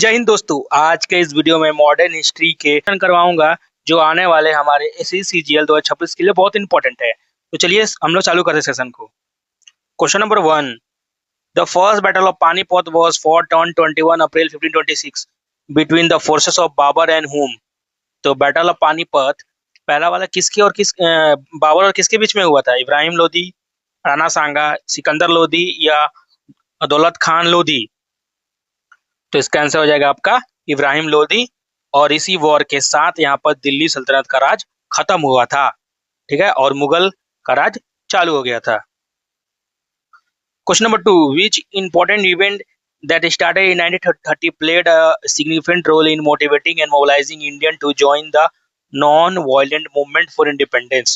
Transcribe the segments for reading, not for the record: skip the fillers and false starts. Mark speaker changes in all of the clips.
Speaker 1: जय हिंद दोस्तों। आज के इस वीडियो में मॉडर्न हिस्ट्री के करवाऊंगा जो आने वाले हमारे SECGL 2026 के लिए बहुत इंपॉर्टेंट है। तो चलिए हम लोग चालू करते हैं सेशन को। Question number 1, the first battle of Panipat was fought on 21 April 1526 between the forces of Babur and whom. तो बैटल ऑफ पानीपत पहला वाला किसके और बाबर और किसके बीच में हुआ था? इब्राहिम लोदी, राणा सांगा, सिकंदर लोदी या दौलत खान लोदी? तो इसका आंसर हो जाएगा आपका इब्राहिम लोदी। और इसी वॉर के साथ यहाँ पर दिल्ली सल्तनत का राज खत्म हुआ था, ठीक है, और मुगल का राज चालू हो गया था। Question number 2, which important event that started in 1930 played a significant role in motivating and mobilizing Indian to join the non-violent movement for independence?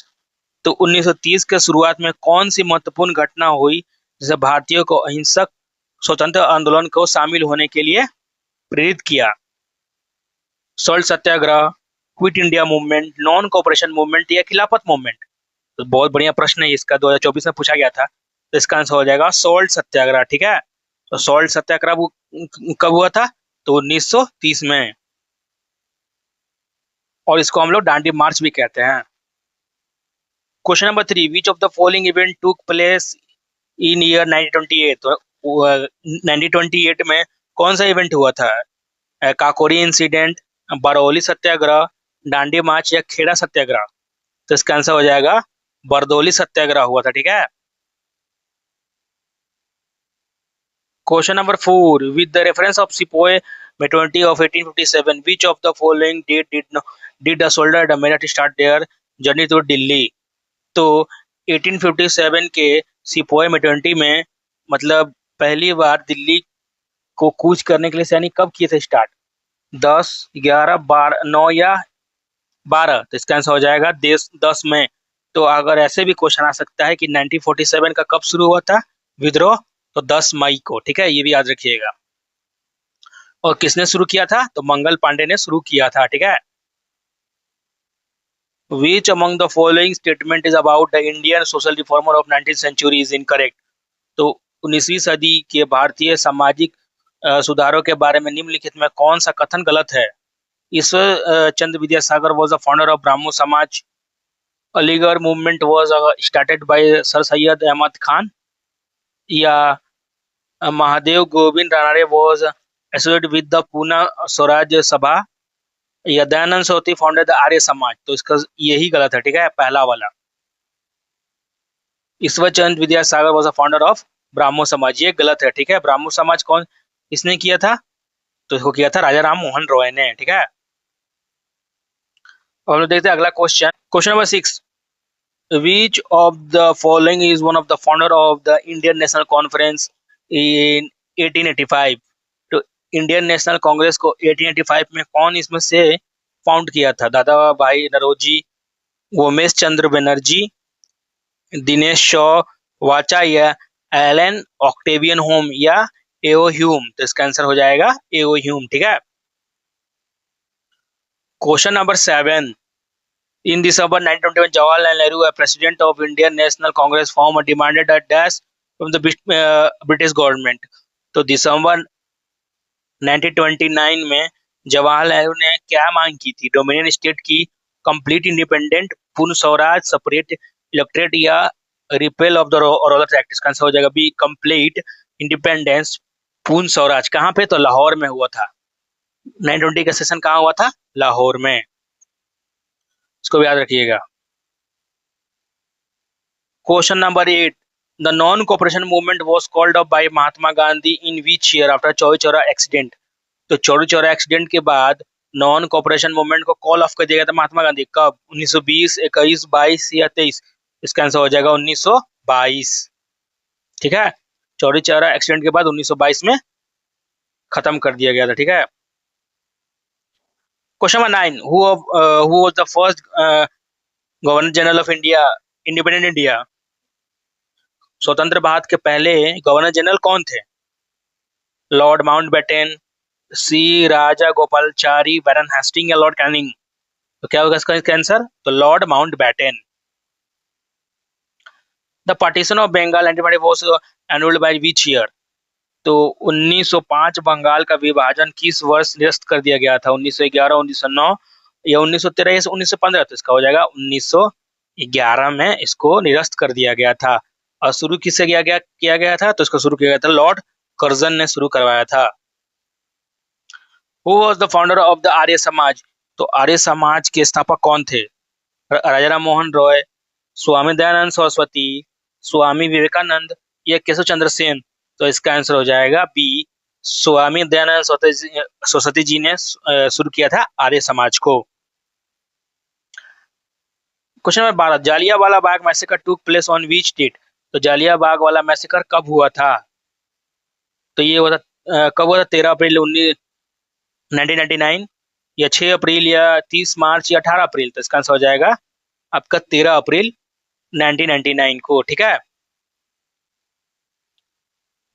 Speaker 1: तो 1930 के शुरुआत में कौन सी महत्वपूर्ण घटना हुई जिसे भारतीयों को अहिंसक स्वतंत्र आंदोलन को शामिल होने के लिए प्रेरित किया? Salt satyagraha, quit India movement, non cooperation movement या खिलाफत मूवमेंट? तो बहुत बढ़िया प्रश्न है, इसका 2024 में पूछा गया था। तो इसका आंसर हो जाएगा सॉल्ट सत्याग्रह, ठीक है। तो सॉल्ट सत्याग्रह कब हुआ था? तो 1930 में, और इसको हम लोग दांडी मार्च भी कहते हैं। Question number 3, which of the following event took place in year 1928? तो 1928 में कौन सा इवेंट हुआ था? काकोरी इंसिडेंट, बरौली सत्याग्रह, दांडी मार्च या खेड़ा सत्याग्रह? तो इसका आंसर हो जाएगा बरदौली सत्याग्रह हुआ था, ठीक है। Question number 4, with the reference of sepoy mutiny of 1857 which of the following date did the soldier डमेरा start their journey to Delhi? तो 1857 के सिपोए मेटोनिटी में मतलब पहली बार दिल्ली को कूच करने के लिए सैनिक कब किए थे स्टार्ट? 10, 11, 12, 9 या 12? तो इसका आंसर हो जाएगा 10 में। तो अगर ऐसे भी क्वेश्चन आ सकता है कि 1947 का कब शुरू हुआ था विद्रोह? तो 10 मई को, ठीक है, ये भी याद रखिएगा। और किसने शुरू किया था? तो मंगल पांडे ने शुरू किया था, ठीक है। Which among the following statement is about the Indian social reformer of 19th century is incorrect? तो 19वीं सदी के भारतीय सामाजिक सुधारों के बारे में निम्नलिखित में कौन सा कथन गलत है? ईश्वर Chandra Vidyasagar was the founder of Brahmo Samaj, Aligarh movement was started by sir Syed Ahmad Khan, या Mahadev Govind Ranade was associated with the Poona Swaraj सभा, या दयानंद सरस्वती फाउंडेड द आर्य समाज? तो इसका यही गलत है, ठीक है, पहला वाला। ईश्वर Chandra Vidyasagar was a founder of Brahmo समाज, ये गलत है, ठीक है। ब्राह्मो समाज कौन इसने किया था? तो इसको किया था राजा राम मोहन रॉय ने, ठीक है। और हम लोग देखते हैं अगला question. Question number 6, which of the following is one of the founder of the Indian National Conference in 1885? तो इंडियन नेशनल कांग्रेस को 1885 में कौन इसमें से फाउंड किया था? दादा भाई नरोजी, उमेश चंद्र बनर्जी, दिनेश शॉ वाचा या एलन ऑक्टेवियन होम या एओ ह्यूम? तो इसका आंसर हो जाएगा एओ ह्यूम, ठीक है। Question number 7, in December 1921, Jawaharlal Nehru, a president of Indian National Congress, formed and demanded a dash from the British government. तो दिसंबर 1929 में जवाहरलाल नेहरू ने क्या मांग की थी? डोमिनियन स्टेट की कंप्लीट इंडिपेंडेंट, पूर्ण स्वराज, सेपरेट इलेक्टोरेट या repel of the Rowlatt act? इसका आंसर हो जाएगा बी, कंप्लीट इंडिपेंडेंस, पूर्ण स्वराज। कहाँ पे? तो लाहौर में हुआ था। 1920 का सेशन कहाँ हुआ था? लाहौर में, इसको भी याद रखिएगा। Question number 8, the non cooperation movement was called up by Mahatma Gandhi in which year after Chauri Chaura accident? तो चौरी चौरा एक्सीडेंट के बाद नॉन कोऑपरेशन मूवमेंट को कॉल ऑफ कर दिया गया था महात्मा गांधी। कब? 1920, 21, 22 या 23? इसका आंसर हो जाएगा 1922, ठीक है। चौरी चौरा एक्सीडेंट के बाद 1922 में खत्म कर दिया गया था, ठीक है। Question number 9, who was the first governor general of India, independent India? स्वतंत्र भारत के पहले गवर्नर जनरल कौन थे? Lord Mountbatten, C Rajagopalachari, Baron Hasting या लॉर्ड कैनिंग? तो क्या होगा इसका आंसर? तो Lord Mountbatten. The partition of Bengal 1920 was annulled by which year? तो 1905 बंगाल का विभाजन किस वर्ष निरस्त कर दिया गया था? 1911, 1909 या 1913 या 1915? तो इसका हो जाएगा 1911 में इसको निरस्त कर दिया गया था। और शुरू किससे किया गया था? तो इसको शुरू किया गया था लॉर्ड कर्जन ने शुरू करवाया था। Who was the founder of the Arya Samaj? तो आर्य समाज के स्थापक कौन थे? राजा राम मोहन रॉय, स्वामी दयानंद सरस्वती, स्वामी विवेकानंद या केशव चंद्र सेन? तो इसका आंसर हो जाएगा बी, स्वामी दयानंद सरस्वती जी ने शुरू किया था आर्य समाज को। Question number 12, Jallianwala Bagh massacre took place on which date? तो जालियांवाला वाला मैसेकर कब हुआ था? तो ये हुआ था कब हुआ था? 13 अप्रैल 1999 या 6 अप्रैल या 30 मार्च या 18 अप्रैल? तो इसका आंसर हो जाएगा आपका 13 अप्रैल 1999 को। ठीक है।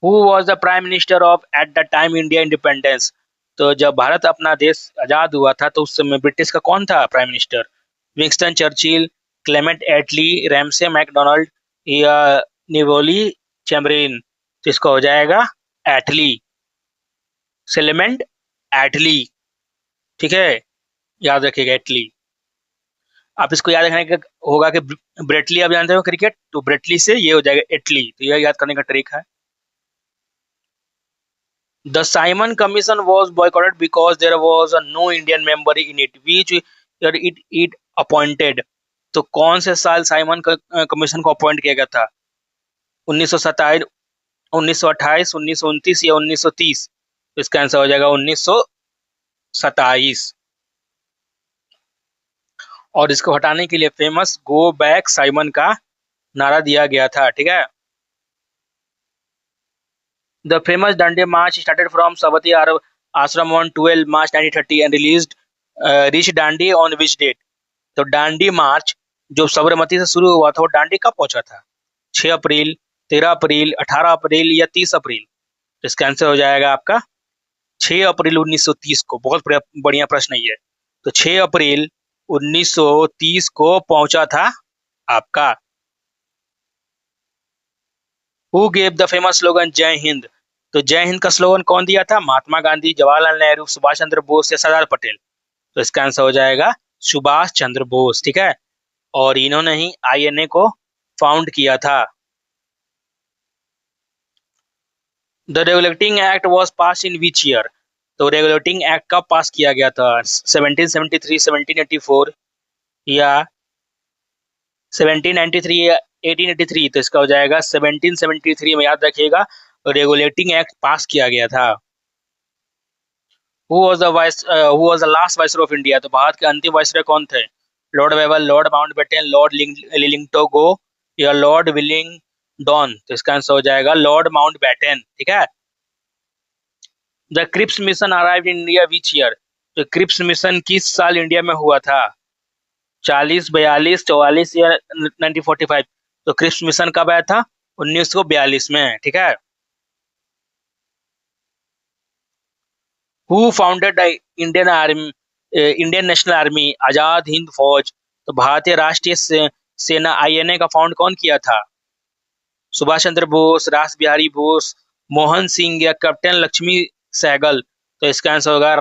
Speaker 1: Who was the prime minister of at the time India independence? तो जब भारत अपना देश आजाद हुआ था तो उस समय ब्रिटिश का कौन था prime minister? Winston Churchill, Clement Attlee, Ramsay MacDonald या निवोली चैम्बरलेन? तो इसका हो जाएगा एटली, क्लेमेंट एटली। ठीक है, याद रखिएगा एटली। आप इसको याद रखने का होगा कि ब्रेटली आप जानते हो क्रिकेट, तो ब्रेटली से ये हो जाएगा एटली। तो यह याद करने का ट्रिक है। The Simon Commission was boycotted because there was no Indian member in it, which year it appointed? तो कौन से साल साइमन कमीशन को अपॉइंट किया गया था? 1927, 1928, 1929 या 1930? तो इसका आंसर हो जाएगा 1927। और इसको हटाने के लिए फेमस गो बैक साइमन का नारा दिया गया था। ठीक है। The famous Dandi March started from Savatthi Ashram on 12 March 1930 and reached Dandi on which date? तो डांडी मार्च जो साबरमती से शुरू हुआ था वो डांडी कब पहुंचा था? 6 अप्रैल, 13 अप्रैल, 18 अप्रैल या 30 अप्रैल? तो इसका आंसर हो जाएगा आपका 6 अप्रैल 1930 को। बहुत बढ़िया प्रश्न है ये। तो 6 अप्रैल 1930 को पहुंचा था आपका। Who gave the famous slogan जय हिंद? तो जय हिंद का स्लोगन कौन दिया था? महात्मा गांधी, जवाहरलाल नेहरू, सुभाष चंद्र बोस या सरदार पटेल? तो इसका आंसर हो जाएगा सुभाष चंद्र बोस। ठीक है। और इन्होंने ही आईएनए को फाउंड किया था। The regulating act was pass in which year? तो रेगुलेटिंग एक्ट कब पास किया गया था? 1773, 1784 या 1793 या 1883? तो इसका हो जाएगा 1773 में। याद रखिएगा, रेगुलेटिंग एक्ट पास किया गया था। Who was the last viceroy of India? तो भारत के अंतिम वाइसरॉय कौन थे? Lord Wavell, Lord Mountbatten, Lord Linlithgow या लॉर्ड विलिंगडन? तो इसका आंसर हो जाएगा लॉर्ड माउंटबेटन। ठीक है। The Cripps mission arrived in India which year? तो क्रिप्स मिशन किस साल इंडिया में हुआ था? 40, 42, 44 या 1945? तो क्रिप्स मिशन कब आया था? 1942 में। ठीक है। Who founded the Indian army, Indian National Army, Azad Hind Fauj? तो भारतीय राष्ट्रीय सेना आईएनए का फाउंड कौन किया था? सुभाष चंद्र बोस, रास बिहारी बोस, मोहन सिंह या कैप्टन लक्ष्मी सहगल? तो इसका आंसर होगा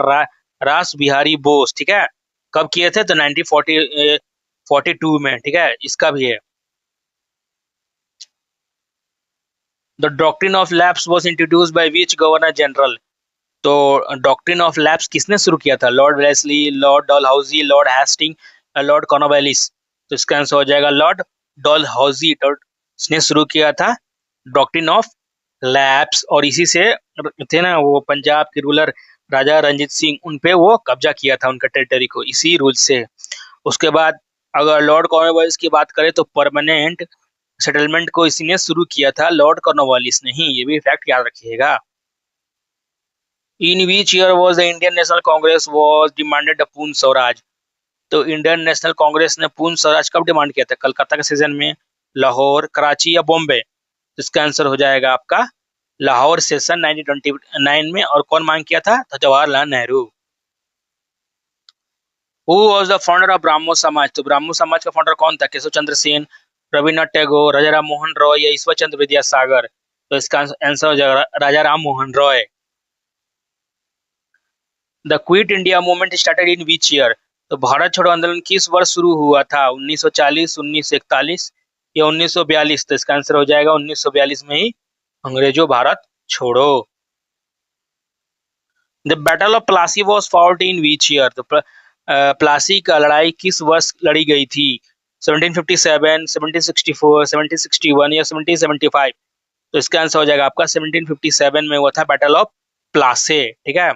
Speaker 1: रास बिहारी बोस। ठीक है। कब किए थे? तो 1942 में। ठीक है। इसका भी है। The doctrine of lapse was introduced by which governor general? तो डॉक्ट्रिन ऑफ लैप्स किसने शुरू किया था? Lord Wellesley, Lord Dalhousie, Lord Hasting, Lord Cornwallis? तो इसका आंसर हो जाएगा लॉर्ड डलहौजी ने शुरू किया था डॉक्ट्रिन ऑफ लैप्स। और इसी से थे ना वो पंजाब के रूलर राजा रंजीत सिंह, उनपे वो कब्जा किया था उनका टेरिटरी को, इसी रूल से। उसके बाद अगर लॉर्ड कॉर्नवालिस की बात करें तो परमानेंट सेटलमेंट को इसी ने शुरू किया था, लॉर्ड कॉर्नवालिस ने ही। ये भी फैक्ट याद रखिएगा। In which year was the Indian national Congress was demanded the Purna Swaraj? तो इंडियन नेशनल कांग्रेस ने पूर्ण स्वराज कब डिमांड किया था? कलकत्ता के सीजन में, लाहौर, कराची या बॉम्बे? इसका आंसर हो जाएगा आपका लाहौर सेशन 1929 में। और कौन मांग किया था? तो Jawaharlal Nehru. Who was the founder of Brahmo समाज? तो ब्राह्मो समाज का फाउंडर कौन था? केशव चंद्र सेन, रविन्द्रनाथ टैगोर, राजा राम मोहन रॉय या ईश्वर चंद्र विद्यासागर? तो इसका आंसर हो जाएगा Raja Ram Mohan Roy. The quit India movement started in which year? तो भारत छोड़ो आंदोलन किस वर्ष शुरू हुआ था? 1940, 1941 या 1942? तो इसका आंसर हो जाएगा 1942 में ही अंग्रेजों भारत छोड़ो। The battle of Plassey was fault in which year? तो प्लासी का लड़ाई किस वर्ष लड़ी गई थी? 1757, 1764, 1761 या 1775? तो इसका आंसर हो जाएगा आपका 1757 में हुआ था बैटल ऑफ प्लासे। ठीक है।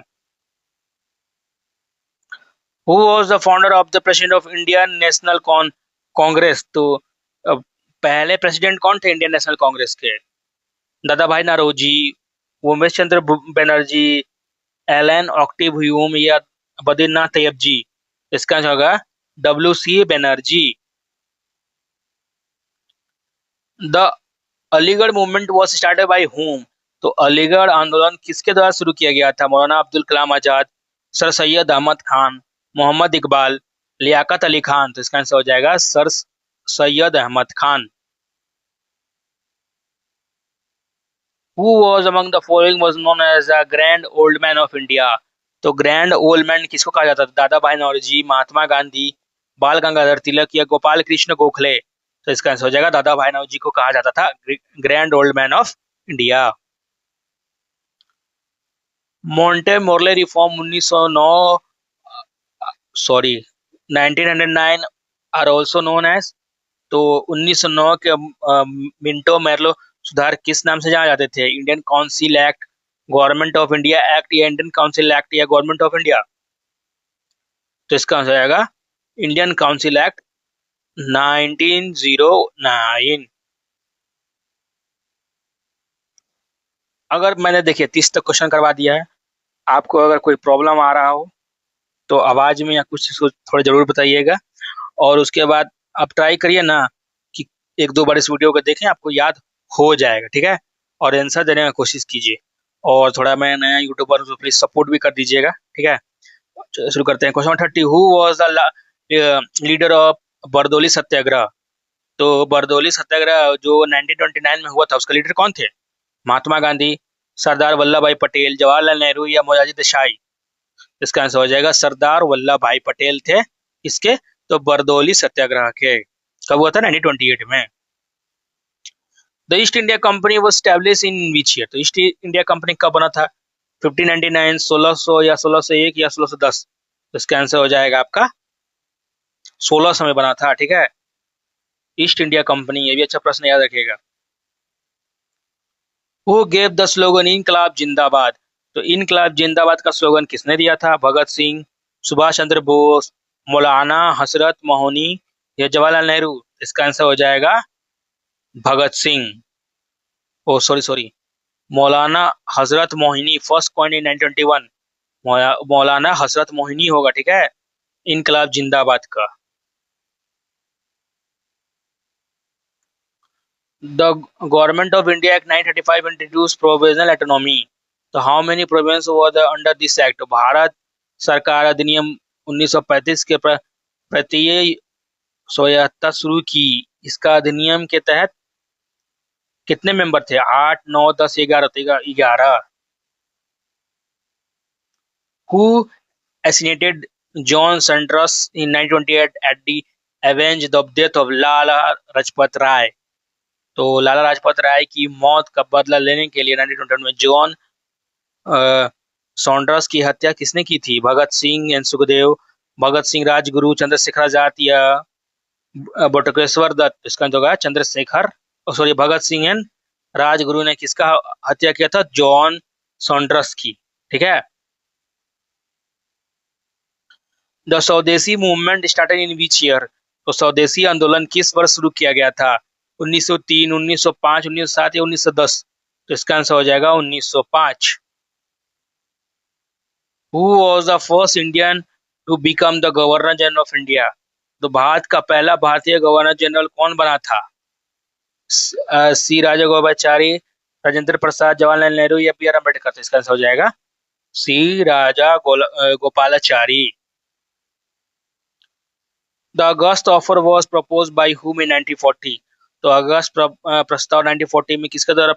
Speaker 1: Who was the founder of the president of Indian national Congress? तो पहले प्रेसिडेंट कौन थे इंडियन नेशनल कांग्रेस के? दादा भाई Naoroji, Umesh Chandra Banerjee, Elon octave Hume या बद्रीनाथ तैयब जी? इसका आंसर होगा WC Banerjee. The Aligarh movement was started by whom? तो अलीगढ़ आंदोलन किसके द्वारा शुरू किया गया था? मौलाना अब्दुल कलाम आजाद, सर सैयद अहमद खान, मोहम्मद इकबाल, लियाकत अली खान? तो इसका आंसर हो जाएगा sir Syed Ahmad Khan. Who was among the following was known as the grand old man of India? तो ग्रैंड ओल्ड मैन किसको कहा जाता था? दादा भाई नौरोजी, महात्मा गांधी, बाल गंगाधर तिलक या गोपाल कृष्ण गोखले? तो इसका आंसर हो जाएगा दादा भाई नौरोजी को कहा जाता था grand old man of India. Monte Morley reform 1909, sorry 1909 are also known as? तो 1909 के मिंटो मेर्लो सुधार किस नाम से जाने जाते थे? Indian council act, government of India act या इंडियन काउंसिल एक्ट या गवर्नमेंट ऑफ इंडिया? तो इसका आंसर आएगा इंडियन काउंसिल एक्ट 1909। अगर मैंने देखिए 30 तक क्वेश्चन करवा दिया है, आपको अगर कोई प्रॉब्लम आ रहा हो तो आवाज में या कुछ थोड़ा जरूर बताइएगा। और उसके बाद आप ट्राई करिए ना कि एक दो बार इस वीडियो को देखें, आपको याद हो जाएगा। ठीक है। और आंसर देने की कोशिश कीजिए। और थोड़ा मैं नया यूट्यूबर हूं तो प्लीज सपोर्ट भी कर दीजिएगा। ठीक है। शुरू करते हैं। Question 30, who was the leader of Bardoli satyagraha? तो बरदौली सत्याग्रह जो 1929 में हुआ था, उसका लीडर कौन थे? महात्मा गांधी, सरदार वल्लभ भाई पटेल, जवाहरलाल नेहरू या मोरारजी देसाई? इसका आंसर हो जाएगा सरदार वल्लभ भाई पटेल थे इसके, तो बरदौली सत्याग्रह के। कब हुआ था? 1928 में। The east India company was establish in which year? तो ईस्ट इंडिया कंपनी कब बना था? 1599, 1600 या 1601 या 1610? तो इसका आंसर हो जाएगा आपका 1600 में बना था। ठीक है। ईस्ट इंडिया कंपनी, ये भी अच्छा प्रश्न याद रखिएगा। हु गेव द स्लोगन इनकलाब जिंदाबाद? तो इनकलाब जिंदाबाद का स्लोगन किसने दिया था? भगत सिंह, सुभाष चंद्र बोस, मौलाना हसरत मोहनी या जवाहरलाल नेहरू? इसका आंसर हो जाएगा भगत सिंह। ओ sorry sorry, Maulana Hazrat Mohini, first coin in 1921 मौलाना हजरत मोहिनी होगा। ठीक है। इनकलाब जिंदाबाद का। The government of India act 1935 introduce provisional autonomy? तो how many province were under this act? Bharat सरकार अधिनियम 1935 के प्रत्यय स्वायत्तता शुरू की। इसका अधिनियम के तहत कितने मेंबर थे? 8, 9, 10, 11? Who assassinated John Sanders in 1928 at the avenge the death of Lala Lajpat Rai? तो लाला लाजपत राय की मौत का बदला लेने के लिए 1928 में जॉन सॉन्डर्स की हत्या किसने की थी? भगत सिंह एंड सुखदेव, भगत सिंह, राजगुरु, चंद्रशेखर आजाद या बटुकेश्वर दत्त? इसका जो है Chandrashekhar, sorry Bhagat Singh and Rajguru ने किसका हत्या किया था? जॉन सॉन्डर्स की। ठीक है। द स्वदेशी movement started in which year? तो स्वदेशी आंदोलन किस वर्ष शुरू किया गया था? 1903, 1905, 1907 या 1910? तो इसका आंसर हो जाएगा 1905। Who was the first Indian to become the governor general of India? तो भारत का पहला भारतीय गवर्नर जनरल कौन बना था? सी राजागोपालाचारी, राजेंद्र प्रसाद, जवाहरलाल नेहरू या बी आर अम्बेडकर? तो इसका आंसर हो जाएगा C Gopalachari. The August offer was propose by whom in 1940? तो अगस्त प्रस्ताव 1940 में किसके द्वारा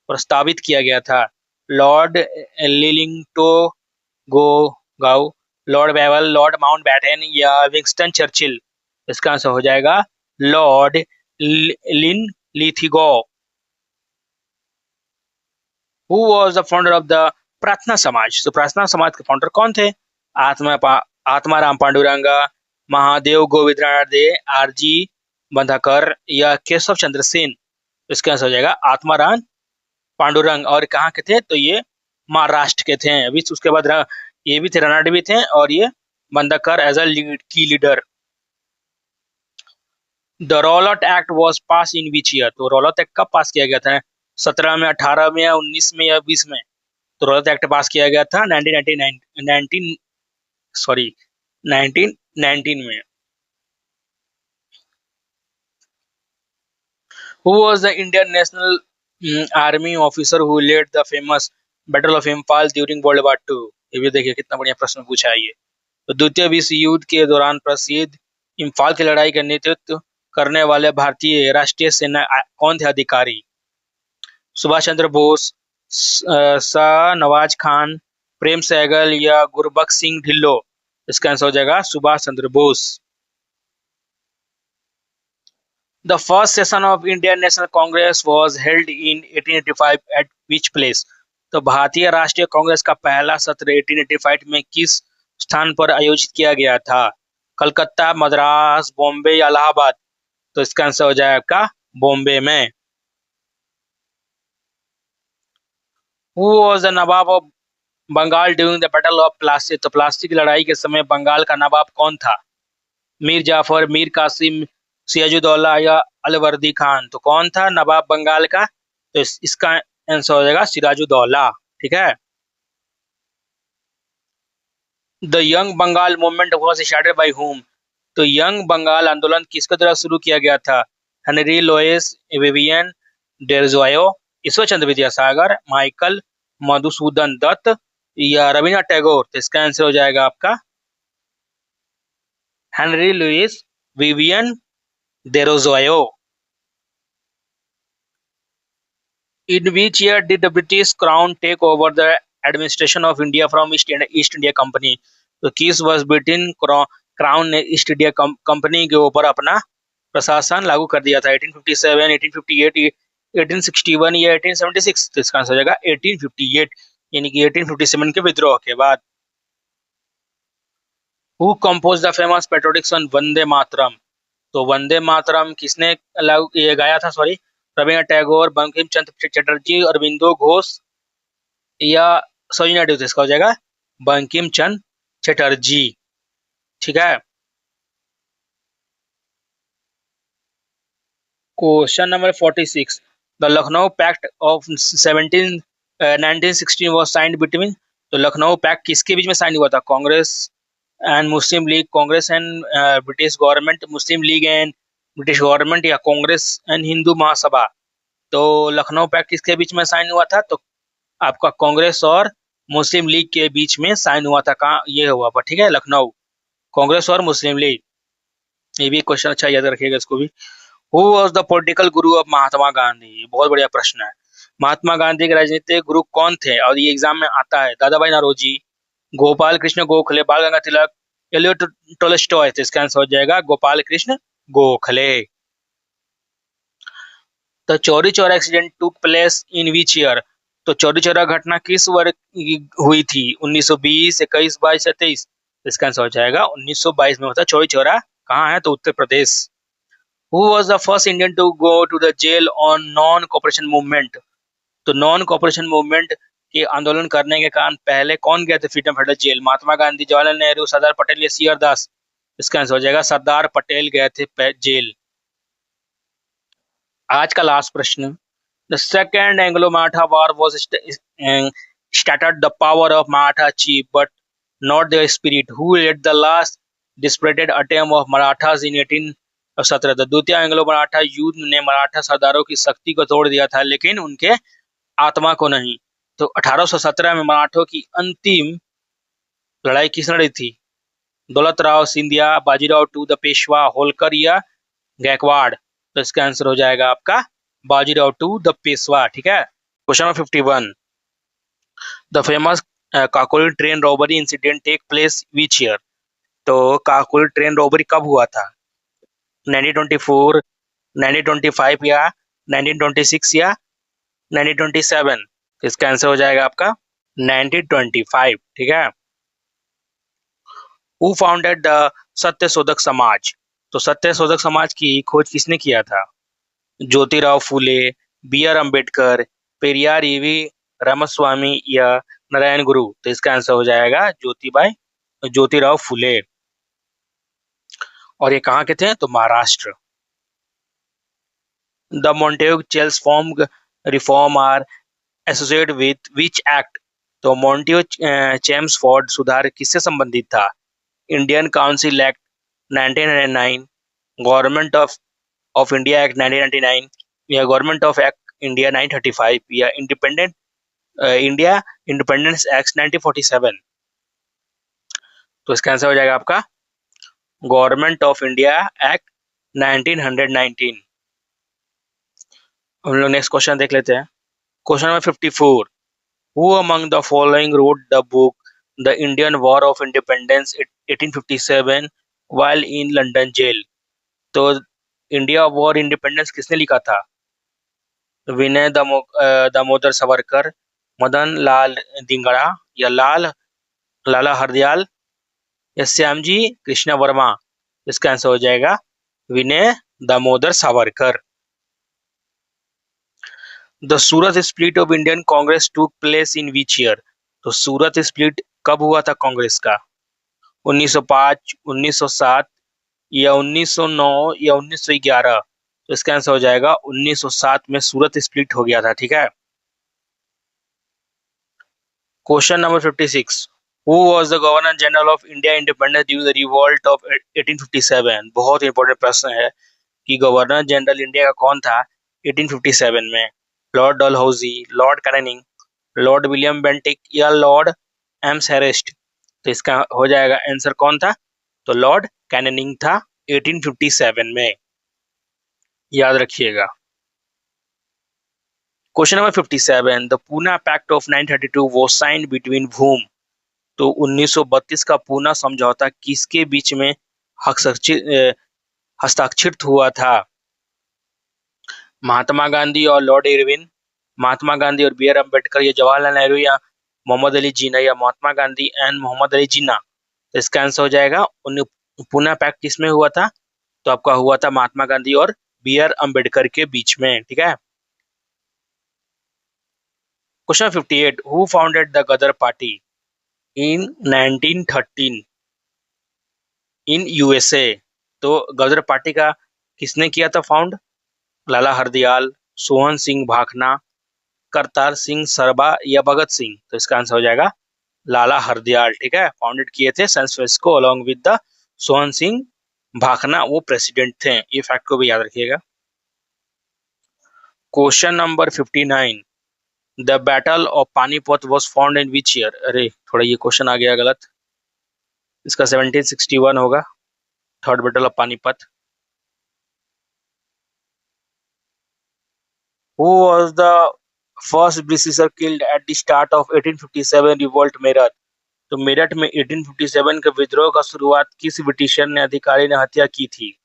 Speaker 1: प्रस्तावित किया गया था? Lord Linlithgow, Lord Wavell, Lord Mountbatten या विंस्टन चर्चिल? इसका आंसर हो जाएगा Lord Linlithgow. Who was the founder of the Prarthana Samaj? तो प्रार्थना समाज के फाउंडर कौन थे? आत्माराम पांडुरंगा, महादेव गोविंदनाथ दे, आरजी बंधाकर या केशव चंद्र सेन? इसका आंसर हो जाएगा आत्माराम पांडुरंग। और कहाँ के थे? तो ये महाराष्ट्र के थे। अभी उसके बाद ये भी थे, रनाडे भी थे, और ये बंधाकर एज अ की leader. The Rowlatt act was pass in which year? तो रॉलट एक्ट कब पास किया गया था? 17 में, 18 में या 19 में या 20 में? तो रॉलट एक्ट पास किया गया था 1919 में। Who was the Indian National Army officer who led the famous Battle of Imphal during World War II? ये भी देखिए कितना बढ़िया प्रश्न पूछा है ये। तो द्वितीय विश्व युद्ध के दौरान प्रसिद्ध इम्फाल की लड़ाई का नेतृत्व करने वाले भारतीय राष्ट्रीय सेना कौन थे अधिकारी? सुभाष चंद्र बोस, शाह नवाज खान, प्रेम सहगल या गुरबख्श सिंह ढिल्लो? इसका आंसर हो जाएगा Subhash Chandra Bose. The first session of Indian National Congress was held in 1885 at which place? तो भारतीय राष्ट्रीय कांग्रेस का पहला सत्र 1885 में किस स्थान पर आयोजित किया गया था? कलकत्ता, मद्रास, बॉम्बे या इलाहाबाद? तो इसका आंसर हो जाएगा आपका बॉम्बे में। Who was the nawab of Bengal during the battle of Plassey? तो प्लासी की लड़ाई के समय बंगाल का नवाब कौन था? मीर जाफर, मीर कासिम, सिराजुद्दौला या अलवर्दी खान? तो कौन था नवाब बंगाल का? तो इसका आंसर हो जाएगा सिराजुद्दौला। ठीक है। The young Bengal movement was started by whom? तो यंग बंगाल आंदोलन किसके द्वारा शुरू किया गया था? Henry Louis, Vivian Derozio, Ishwarchandra Vidyasagar, Michael Madhusudan Dutt या रविन्द्रनाथ टैगोर? तो इसका आंसर हो जाएगा आपका Henry Louis Vivian Derozio. In which year did the British Crown take over the administration of India from East India Company? तो किस वर्ष ब्रिटेन क्राउन ने ईस्ट इंडिया कंपनी के ऊपर अपना प्रशासन लागू कर दिया था? 1857, 1858, 1861 या 1876? तो इसका आंसर हो जाएगा 1858, यानी कि 1857 के विद्रोह के बाद। Who composed the famous patriotic song Vande Mataram? तो वंदे मातरम किसने ये गाया था? सॉरी, रविन्द्रनाथ टैगोर, बंकिम चंद्र चटर्जी, अरविंदो घोष या सरोजिनी नायडू? इसका हो जाएगा बंकिम चंद्र चटर्जी। ठीक है। Question number 46, the Lucknow pact of 1916 was signed between? तो लखनऊ पैक्ट किसके बीच में साइन हुआ था? Congress and Muslim League, Congress and British government, Muslim League and British government या कांग्रेस एंड हिंदू महासभा? तो लखनऊ पैक्ट किसके बीच में साइन हुआ था? तो आपका कांग्रेस और मुस्लिम लीग के बीच में साइन हुआ था। कहाँ ये हुआ था? ठीक है, लखनऊ, कांग्रेस और मुस्लिम लीग। ये भी क्वेश्चन अच्छा याद रखिएगा इसको भी। Who was the political Guru of Mahatma Gandhi? बहुत बढ़िया प्रश्न है। महात्मा गांधी के राजनीतिक गुरु कौन थे? और ये एग्जाम में आता है। दादा भाई नौरोजी, गोपाल कृष्ण गोखले, बाल गंगाधर तिलक, लियो टोल्स्टॉय? तो इसका आंसर हो जाएगा Gopal Krishna Gokhale. The Chauri Chaura accident took place in which year? तो चौरी चौरा घटना किस वर्ष हुई थी? 1920, 21, 22 या 23? इसका आंसर हो जाएगा 1922 में होता है चौरी चौरा। कहाँ है? तो उत्तर प्रदेश। Who was the first Indian to go to the jail on non-cooperation movement? तो नॉन कॉपरेशन मूवमेंट के आंदोलन करने के कारण पहले कौन गए थे freedom fighter jail? Mahatma Gandhi, Jawaharlal Nehru, Sardar Patel या सी आर दास? इसका आंसर हो जाएगा सरदार पटेल गए थे जेल। आज का लास्ट प्रश्न, the second Anglo Maratha war was started the power of Maratha chief but not their spirit. Who led the last desperated attempt of Marathas in 1817? तो द्वितीय एंग्लो मराठा युद्ध ने मराठा सरदारों की शक्ति को तोड़ दिया था, लेकिन उनके आत्मा को नहीं। तो 1817 में मराठों की अंतिम लड़ाई किसने लड़ी थी? दौलत राव सिंधिया, बाजीराव टू द पेशवा, होलकर या गायकवाड़? तो इसका आंसर हो जाएगा आपका बाजीराव टू द पेशवा। ठीक है। Question number 51, the famous Kakori train robbery incident take place which year. तो काकोरी ट्रेन रॉबरी कब हुआ था? 1924, 1925 या 1926 या 1927? इसका आंसर हो जाएगा आपका 1925। ठीक है। हु फाउंडेड द सत्य शोधक समाज। तो सत्य शोधक समाज की खोज किसने किया था? Jyotirao Phule, B R Ambedkar, Periyar E V Ramaswamy या नारायण गुरु? तो इसका आंसर हो जाएगा ज्योतिराव फूले। और ये कहाँ के थे? तो Maharashtra. The Montagu Chelmsford reform are associated with which act. तो मॉन्टेग चेम्सफोर्ड सुधार किससे संबंधित था? Indian council act 1909, government of India act 1999 या गवर्नमेंट ऑफ एक्ट इंडिया 935 या इंडिया इंडिपेंडेंस एक्ट 1947? तो इसका आंसर हो जाएगा आपका गवर्नमेंट ऑफ इंडिया एक्ट 1919। हम लोग नेक्स्ट क्वेश्चन देख लेते हैं। Question number 54, who among the following wrote the book the Indian war of independence 1857 while in London jail. तो इंडिया वॉर इंडिपेंडेंस किसने लिखा था? विनय दामोदर सावरकर, मदन लाल धिंगड़ा या लाला हरदयाल या श्यामजी कृष्ण वर्मा? इसका आंसर हो जाएगा Vinay Damodar Savarkar. The Surat split of Indian congress took place in which year. तो सूरत स्प्लिट कब हुआ था कांग्रेस का? 1905, 1907 या 1909 या 1911? तो इसका आंसर हो जाएगा 1907 में सूरत स्प्लिट हो गया था। ठीक है। Question number 56, who was the governor general of India independence during the revolt of 1857? बहुत इंपॉर्टेंट प्रश्न है कि गवर्नर जनरल इंडिया का कौन था 1857 में? Lord Dalhousie, Lord Canning, Lord William Bentinck या लॉर्ड एम्सहेरेस्ट? तो इसका हो जाएगा आंसर कौन था? तो लॉर्ड कैनिंग था 1857 में। याद रखिएगा। Question number 57, the Poona pact of 1932 was signed between whom? तो 1932 का पूना समझौता किसके बीच में हस्ताक्षरित हुआ था? महात्मा गांधी और लॉर्ड इरविन, महात्मा गांधी और बी आर अम्बेडकर या जवाहरलाल नेहरू या मोहम्मद अली जिन्ना या महात्मा गांधी एंड मोहम्मद अली जिन्ना? तो इसका आंसर हो जाएगा पूना पैक्ट किस में हुआ था? तो आपका हुआ था महात्मा गांधी और बी आर अम्बेडकर के बीच में। ठीक है। Question 58, who founded the Ghadar party in 1913 in USA? तो गदर पार्टी का किसने किया था फाउंड? लाला हरदयाल, सोहन सिंह भाखना, करतार सिंह सरबा या भगत सिंह? तो इसका आंसर हो जाएगा लाला हरदयाल। ठीक है। फाउंडेड किए थे San Francisco along with the Sohan Singh Bhakna, वो प्रेसिडेंट थे। ये फैक्ट को भी याद रखिएगा। Question number 59, the battle of Panipat was found in which year? अरे थोड़ा ये क्वेश्चन आ गया गलत, इसका 1761 होगा, third battle of Panipat. Who was the first britisher killed at the start of 1857 revolt Meerut? तो मेरठ में 1857 के विद्रोह का शुरुआत किस ब्रिटिशर ने अधिकारी ने हत्या की थी?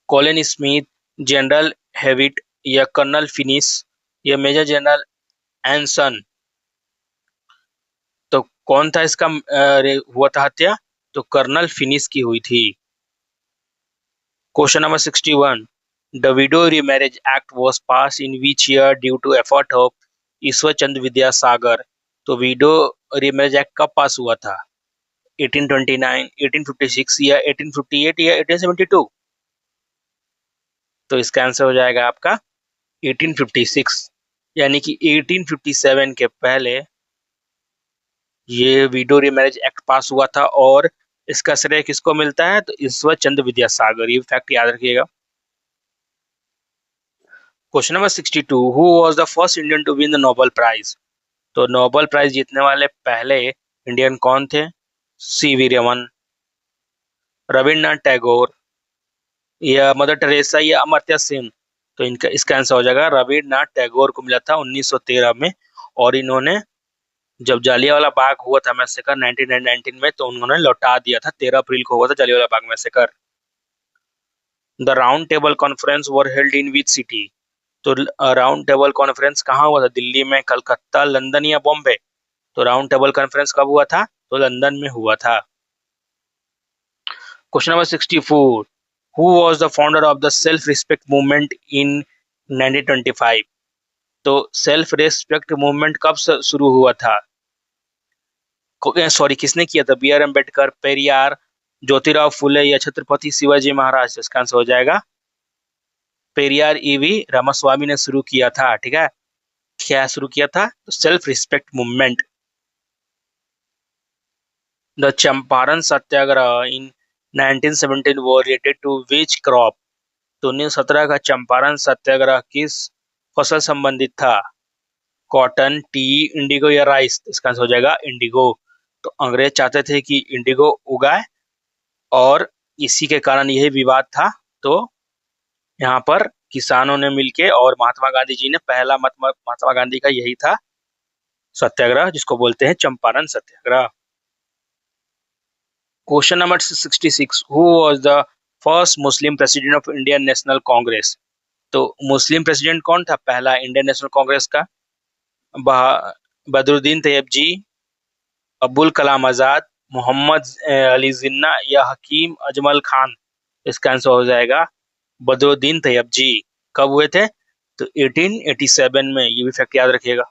Speaker 1: कॉलिन स्मिथ, जनरल हेविट या कर्नल फिनिश या मेजर जनरल एंसन? तो कौन था इसका हुआ था हत्या? तो कर्नल फिनिश की हुई थी। Question number 61, the widow remarriage act was pass in which year due to effort of Ishwar Chandra Vidyasagar? तो विडो रीमैरिज एक्ट कब पास हुआ था? 1829, 1856 या 1858 या 1872? तो इसका आंसर हो जाएगा आपका 1856, यानी कि 1857 के पहले ये विडो रीमैरिज एक्ट पास हुआ था। और इसका श्रेय किसको मिलता है? तो ईश्वर चंद्र विद्यासागर। ये फैक्ट याद रखिएगा। Question number 62, who was the first Indian to win the Nobel prize? तो नोबेल प्राइज जीतने वाले पहले इंडियन कौन थे? सी वी रमन, रविन्द्रनाथ टैगोर, या मदर टेरेसा या अमर्त्य सेन। तो इनका इसका आंसर हो जाएगा रविन्द्रनाथ टैगोर को मिला था 1913 में। और इन्होंने जब जालियांवाला बाग हुआ था मैसेकर 1919 में, तो उन्होंने लौटा दिया था। 13 अप्रैल को हुआ था Jallianwala Bagh massacre. The round table conference were held in which city. तो राउंड टेबल कॉन्फ्रेंस कहाँ हुआ था? दिल्ली में, कलकत्ता, लंदन या बॉम्बे? तो राउंड टेबल कॉन्फ्रेंस कब हुआ था? तो लंदन में हुआ था। Question number 64, who was the founder of the self respect movement in 1925? तो सेल्फ रिस्पेक्ट मूवमेंट कब शुरू हुआ था? सॉरी, किसने किया था? बी आर अम्बेडकर, पेरियार, ज्योतिराव फुले या छत्रपति शिवाजी महाराज? इसका आंसर हो जाएगा पेरियार ईवी रामास्वामी ने शुरू किया था। ठीक है, क्या शुरू किया था? तो self respect movement. The Champaran satyagraha in 1917 वो रिलेटेड टू विच क्रॉप? तो 1917 का चंपारण सत्याग्रह किस फसल संबंधित था? कॉटन, टी, इंडिगो या राइस? इसका आंसर हो जाएगा इंडिगो। तो अंग्रेज चाहते थे कि इंडिगो उगाए, और इसी के कारण यही विवाद था। तो यहाँ पर किसानों ने मिलके और महात्मा गांधी जी ने पहला मत महात्मा गांधी का यही था सत्याग्रह, जिसको बोलते हैं Champaran satyagraha. Question number 66, who was the first Muslim president of Indian national Congress? तो मुस्लिम प्रेसिडेंट कौन था पहला इंडियन नेशनल कांग्रेस का? बदरुद्दीन तैयब जी, अब्दुल कलाम आजाद, मोहम्मद अली जिन्ना या हकीम अजमल खान? इसका आंसर हो जाएगा बदरुद्दीन तैयब जी। कब हुए थे? तो 1887 में। ये भी फैक्ट याद रखिएगा।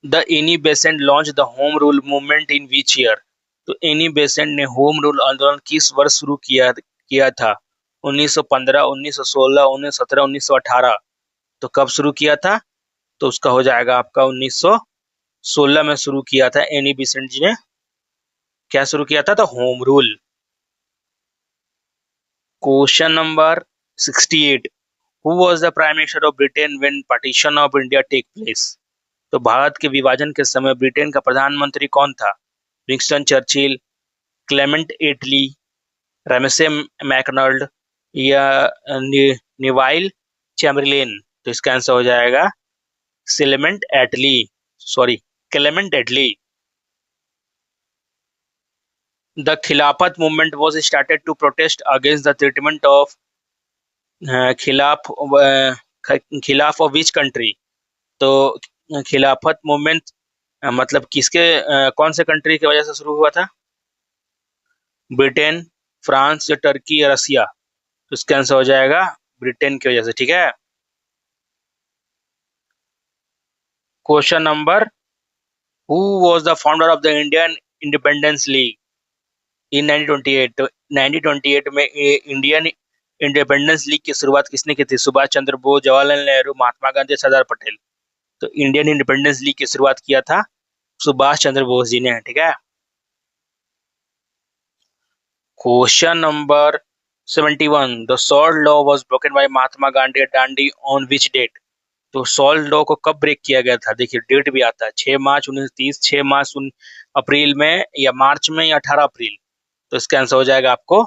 Speaker 1: The Annie Besant launch the home rule movement in which year? तो एनी बेसेंट ने होम रूल आंदोलन किस वर्ष शुरू किया था? 1915, 1916, 1917, 1918? तो कब शुरू किया था? तो उसका हो जाएगा आपका 1916 में शुरू किया था एनी बेसेंट जी ने। क्या शुरू किया था? तो home rule. Question number 68, who was the prime minister of Britain when partition of India take place? तो भारत के विभाजन के समय ब्रिटेन का प्रधानमंत्री कौन था? Winston Churchill, Clement Attlee, Ramsay MacDonald या निवाइल चैम्बरलेन? तो इसका आंसर हो जाएगा Clement Attlee. Sorry, Clement Attlee. The Khilafat movement was started to protest against the treatment of खिलाफ खिलाफ ऑफ विच कंट्री? तो खिलाफत मूवमेंट मतलब किसके कौन से कंट्री की वजह से शुरू हुआ था? ब्रिटेन, फ्रांस या टर्की या रसिया? तो इसका आंसर हो जाएगा ब्रिटेन की वजह से। ठीक है। Question number, who was the founder of the Indian independence league in 1928? तो 1928 में इंडियन इंडिपेंडेंस लीग की शुरुआत किसने की थी? सुभाष चंद्र बोस, जवाहरलाल नेहरू, महात्मा गांधी, सरदार पटेल? तो इंडियन इंडिपेंडेंस लीग की शुरुआत किया था सुभाष चंद्र बोस जी ने। ठीक है। Question number 71, the salt law was broken by Mahatma Gandhi at Dandi on which date? तो सॉल्ट लॉ को कब ब्रेक किया गया था? देखिए डेट भी आता है, 6 मार्च 1930, 6 मार्च अप्रैल में, या मार्च में, या 18 अप्रैल? तो इसका आंसर हो जाएगा आपको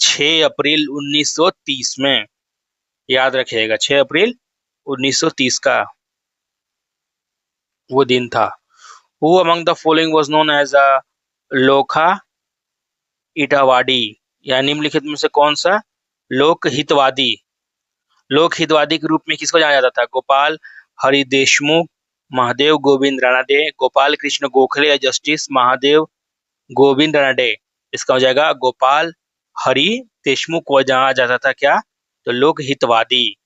Speaker 1: 6 अप्रैल 1930 में। याद रखिएगा 6 अप्रैल 1930 का वो दिन था। Who among the following was known as a Lokhitwadi? या निम्नलिखित में से कौन सा लोक हितवादी लोक हितवादी के रूप में किसको जाना जाता था? गोपाल हरि देशमुख, महादेव गोविंद रानाडे, गोपाल कृष्ण गोखले या जस्टिस महादेव गोविंद रानाडे? इसका हो जाएगा गोपाल हरि देशमुख को जाना जाता था क्या? तो लोक Hitavadi.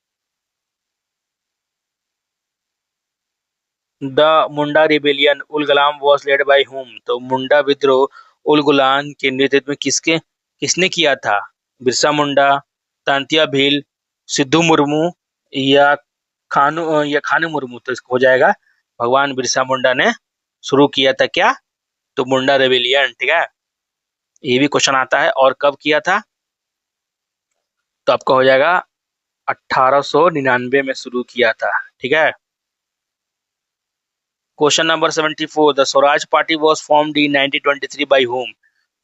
Speaker 1: The Munda rebellion ul Ghulam was led by whom? तो मुंडा विद्रोह उल गुलाम के नेतृत्व में किसने किया था? बिरसा मुंडा, तांतिया भील, सिद्धू मुर्मू या खानू मुर्मू? तो इसको हो जाएगा भगवान बिरसा मुंडा ने शुरू किया था क्या? तो मुंडा रेबिलियन। ठीक है, ये भी क्वेश्चन आता है। और कब किया था? तो आपका हो जाएगा 1899 में शुरू किया था। ठीक है। Question number 74, the Swaraj party was formed in 1923 by whom?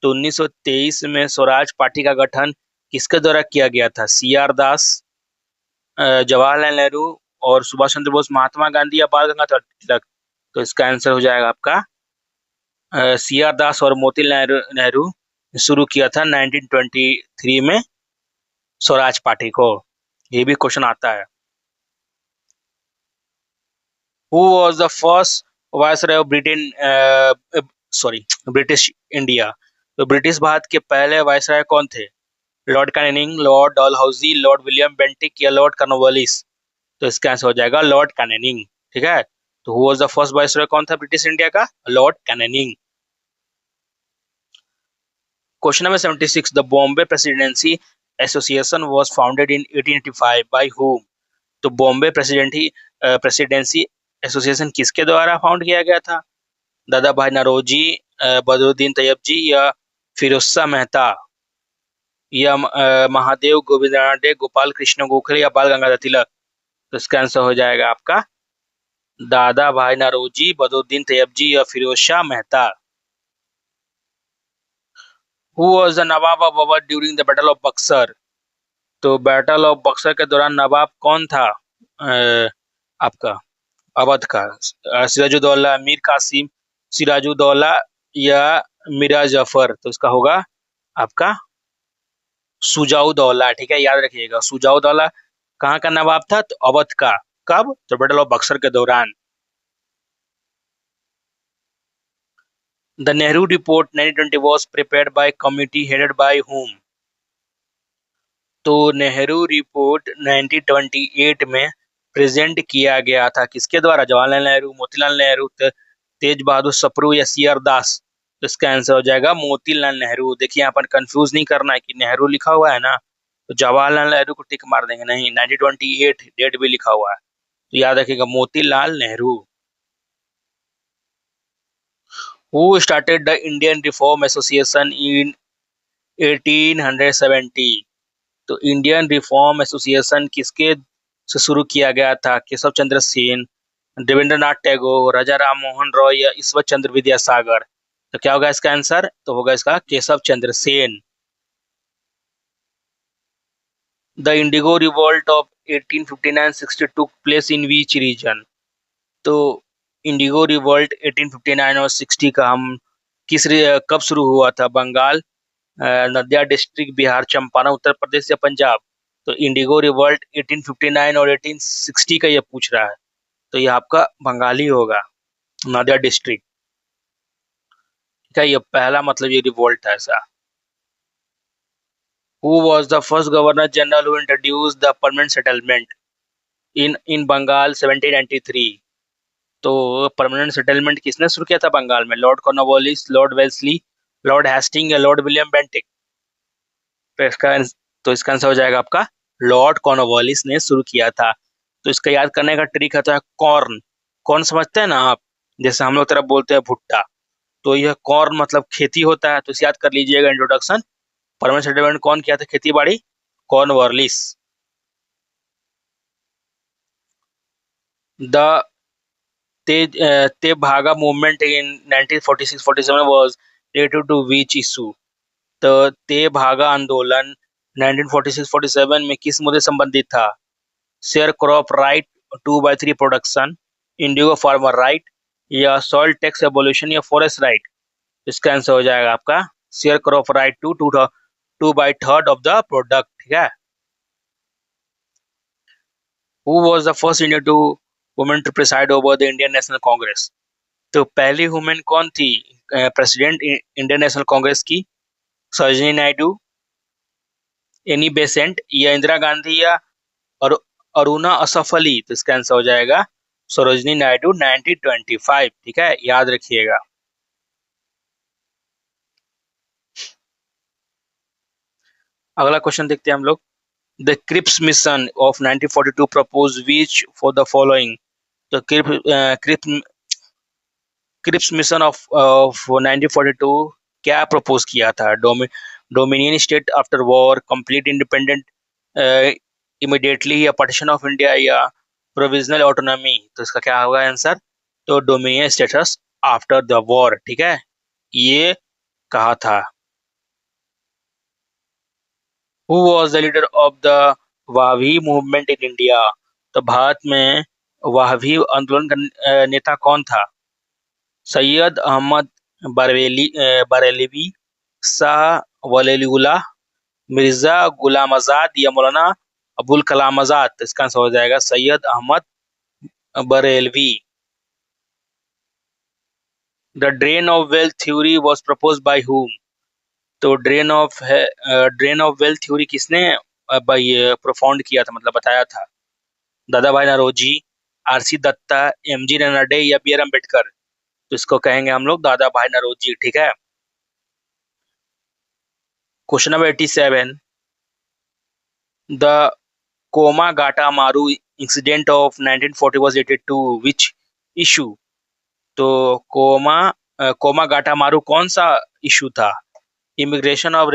Speaker 1: तो 1923 में स्वराज पार्टी का गठन किसके द्वारा किया गया था? सी आर दास, जवाहरलाल नेहरू और सुभाष चंद्र बोस, महात्मा गांधी या बाल गंगाधर तिलक? तो इसका आंसर हो जाएगा आपका सी आर दास और मोतीलाल नेहरू ने शुरू किया था 1923 में स्वराज पार्टी को। ये भी क्वेश्चन आता है। Who was the first viceroy of Britain, sorry, British India? तो ब्रिटिश भारत के पहले वायसराय कौन थे? Lord Canning, Lord Dalhousie, Lord William Bentinck या लॉर्ड कॉर्नवालिस? तो इसका आंसर हो जाएगा लॉर्ड कैनिंग। ठीक है, तो who was the first viceroy कौन था ब्रिटिश इंडिया का? Lord Canning. Question number 76, the Bombay presidency association was founded in 1885 by whom? तो बॉम्बे प्रेसिडेंसी एसोसिएशन किसके द्वारा फाउंड किया गया था? दादा भाई नौरोजी, बदरुद्दीन तैयब जी या फिरोज शाह मेहता या महादेव गोविंद रानडे, गोपाल कृष्ण गोखले या बाल गंगाधर तिलक? तो इसका आंसर हो जाएगा आपका दादा भाई नौरोजी, बदरुद्दीन तैयब जी या Firoz Shah Mehta. Who was the nawab of Awadh during the battle of Buxar? तो बैटल ऑफ बक्सर के दौरान नवाब कौन था आपका अवध का? सिराजुद्दौला, मीर कासिम, सिराजुद्दौला या मिर्जा जफर? तो इसका होगा आपका सुजाउद्दौला। ठीक है, याद रखिएगा, सुजाउद्दौला कहाँ का नवाब था? तो अवध का। कब? तो बैटल ऑफ बक्सर के दौरान। The Nehru report 1920 was prepared by committee headed by whom? तो नेहरू रिपोर्ट 1928 में प्रेजेंट किया गया था किसके द्वारा? जवाहरलाल नेहरू, मोतीलाल नेहरू, तेज बहादुर सप्रू या सी आर दास? तो इसका आंसर हो जाएगा मोतीलाल नेहरू। देखिए यहाँ पर कंफ्यूज नहीं करना है कि नेहरू लिखा हुआ है ना, तो जवाहरलाल नेहरू को टिक मार देंगे, नहीं, 1928 डेट भी लिखा हुआ है, तो याद रखिएगा Motilal Nehru. Who started the Indian reform association in 1870? तो इंडियन रिफॉर्म एसोसिएशन किसके से शुरू किया गया था? केशव चंद्र सेन, देवेंद्रनाथ टैगोर, राजा राम मोहन रॉय या ईश्वर चंद्र विद्यासागर? तो क्या होगा इसका आंसर? तो होगा इसका Keshav Chandra Sen. The indigo revolt of 1859-60 took place in which region? तो इंडिगो रिवॉल्ट 1859 और 60 का हम कब शुरू हुआ था? बंगाल, नदिया डिस्ट्रिक्ट, बिहार, चंपारण, उत्तर प्रदेश या पंजाब? तो इंडिगो रिवॉल्ट 1859 और 1860 का ये पूछ रहा है, तो ये आपका बंगाली होगा, नदिया डिस्ट्रिक्ट। ठीक है, ये पहला मतलब ये रिवॉल्ट है ऐसा। Who was the first governor general who introduced the permanent settlement in Bengal 1793? तो परमानेंट सेटलमेंट किसने शुरू किया था बंगाल में? Lord Cornwallis, Lord Wellesley, Lord Hasting या लॉर्ड विलियम बेंटिक? तो इसका आंसर हो जाएगा आपका लॉर्ड कॉर्नवालिस ने शुरू किया था। तो इसका याद करने का ट्रिक होता है कॉर्न। कॉर्न समझते हैं ना आप? जैसे हम लोग तरफ बोलते हैं भुट्टा, तो यह कॉर्न मतलब खेती होता है, तो इसे याद कर लीजिएगा इंट्रोडक्शन। परमानेंट सेटलमेंट कौन किया था? खेती बाड़ी, Cornwallis. The Tebhaga movement in 1946-47 was related to which issue? तो तेभागा आंदोलन 1946-47 में किस मुद्दे संबंधित था? Share crop right, 2/3 production, indigo farmer right या सॉइल टैक्स एबोल्यूशन या फॉरेस्ट राइट? इसका आंसर हो जाएगा आपका share crop right to 2/3 of the product. ठीक है। Who was the first Indian to women to preside over the Indian national Congress? तो पहली वुमेन कौन थी प्रेसिडेंट इंडियन नेशनल कांग्रेस की? सरोजिनी नायडू, एनी बेसेंट या इंदिरा गांधी या अरुणा असफ अली? तो इसका आंसर हो जाएगा सरोजिनी नायडू 1925। ठीक है, याद रखिएगा। अगला क्वेश्चन देखते हैं हम लोग। The Cripps mission of 1942 propose which for the following? तो क्रिप्स मिशन ऑफ 1942 क्या प्रपोज किया था? Dominion state after war, complete independent immediately या पार्टीशन ऑफ इंडिया या प्रोविजनल ऑटोनॉमी? तो इसका क्या होगा आंसर? तो dominion status after the war. ठीक है, ये कहा था। Who was the leader of the Wahabi movement in India? तो भारत में वाहवी आंदोलन का नेता कौन था? सैयद अहमद बरेलवी, शाह वलीउल्लाह, मिर्जा गुलाम आजाद या मौलाना अबुल कलाम आजाद? तो इसका आंसर हो जाएगा Syed Ahmad Barelvi. The drain of wealth theory was propose by whom? तो ड्रेन ऑफ वेल्थ थ्योरी किसने प्रोफाउंड किया था, मतलब बताया था? Dadabhai Naoroji, R C Datta, M G Ranade या बी आर अम्बेडकर? तो इसको कहेंगे हम लोग दादा भाई नौरोजी। ठीक है। क्वेश्चन नंबर 87, द कोमागाटा मारू incident of 1940 was related to which issue? तो कोमागाटा मारू कौन सा इशू था? Immigration of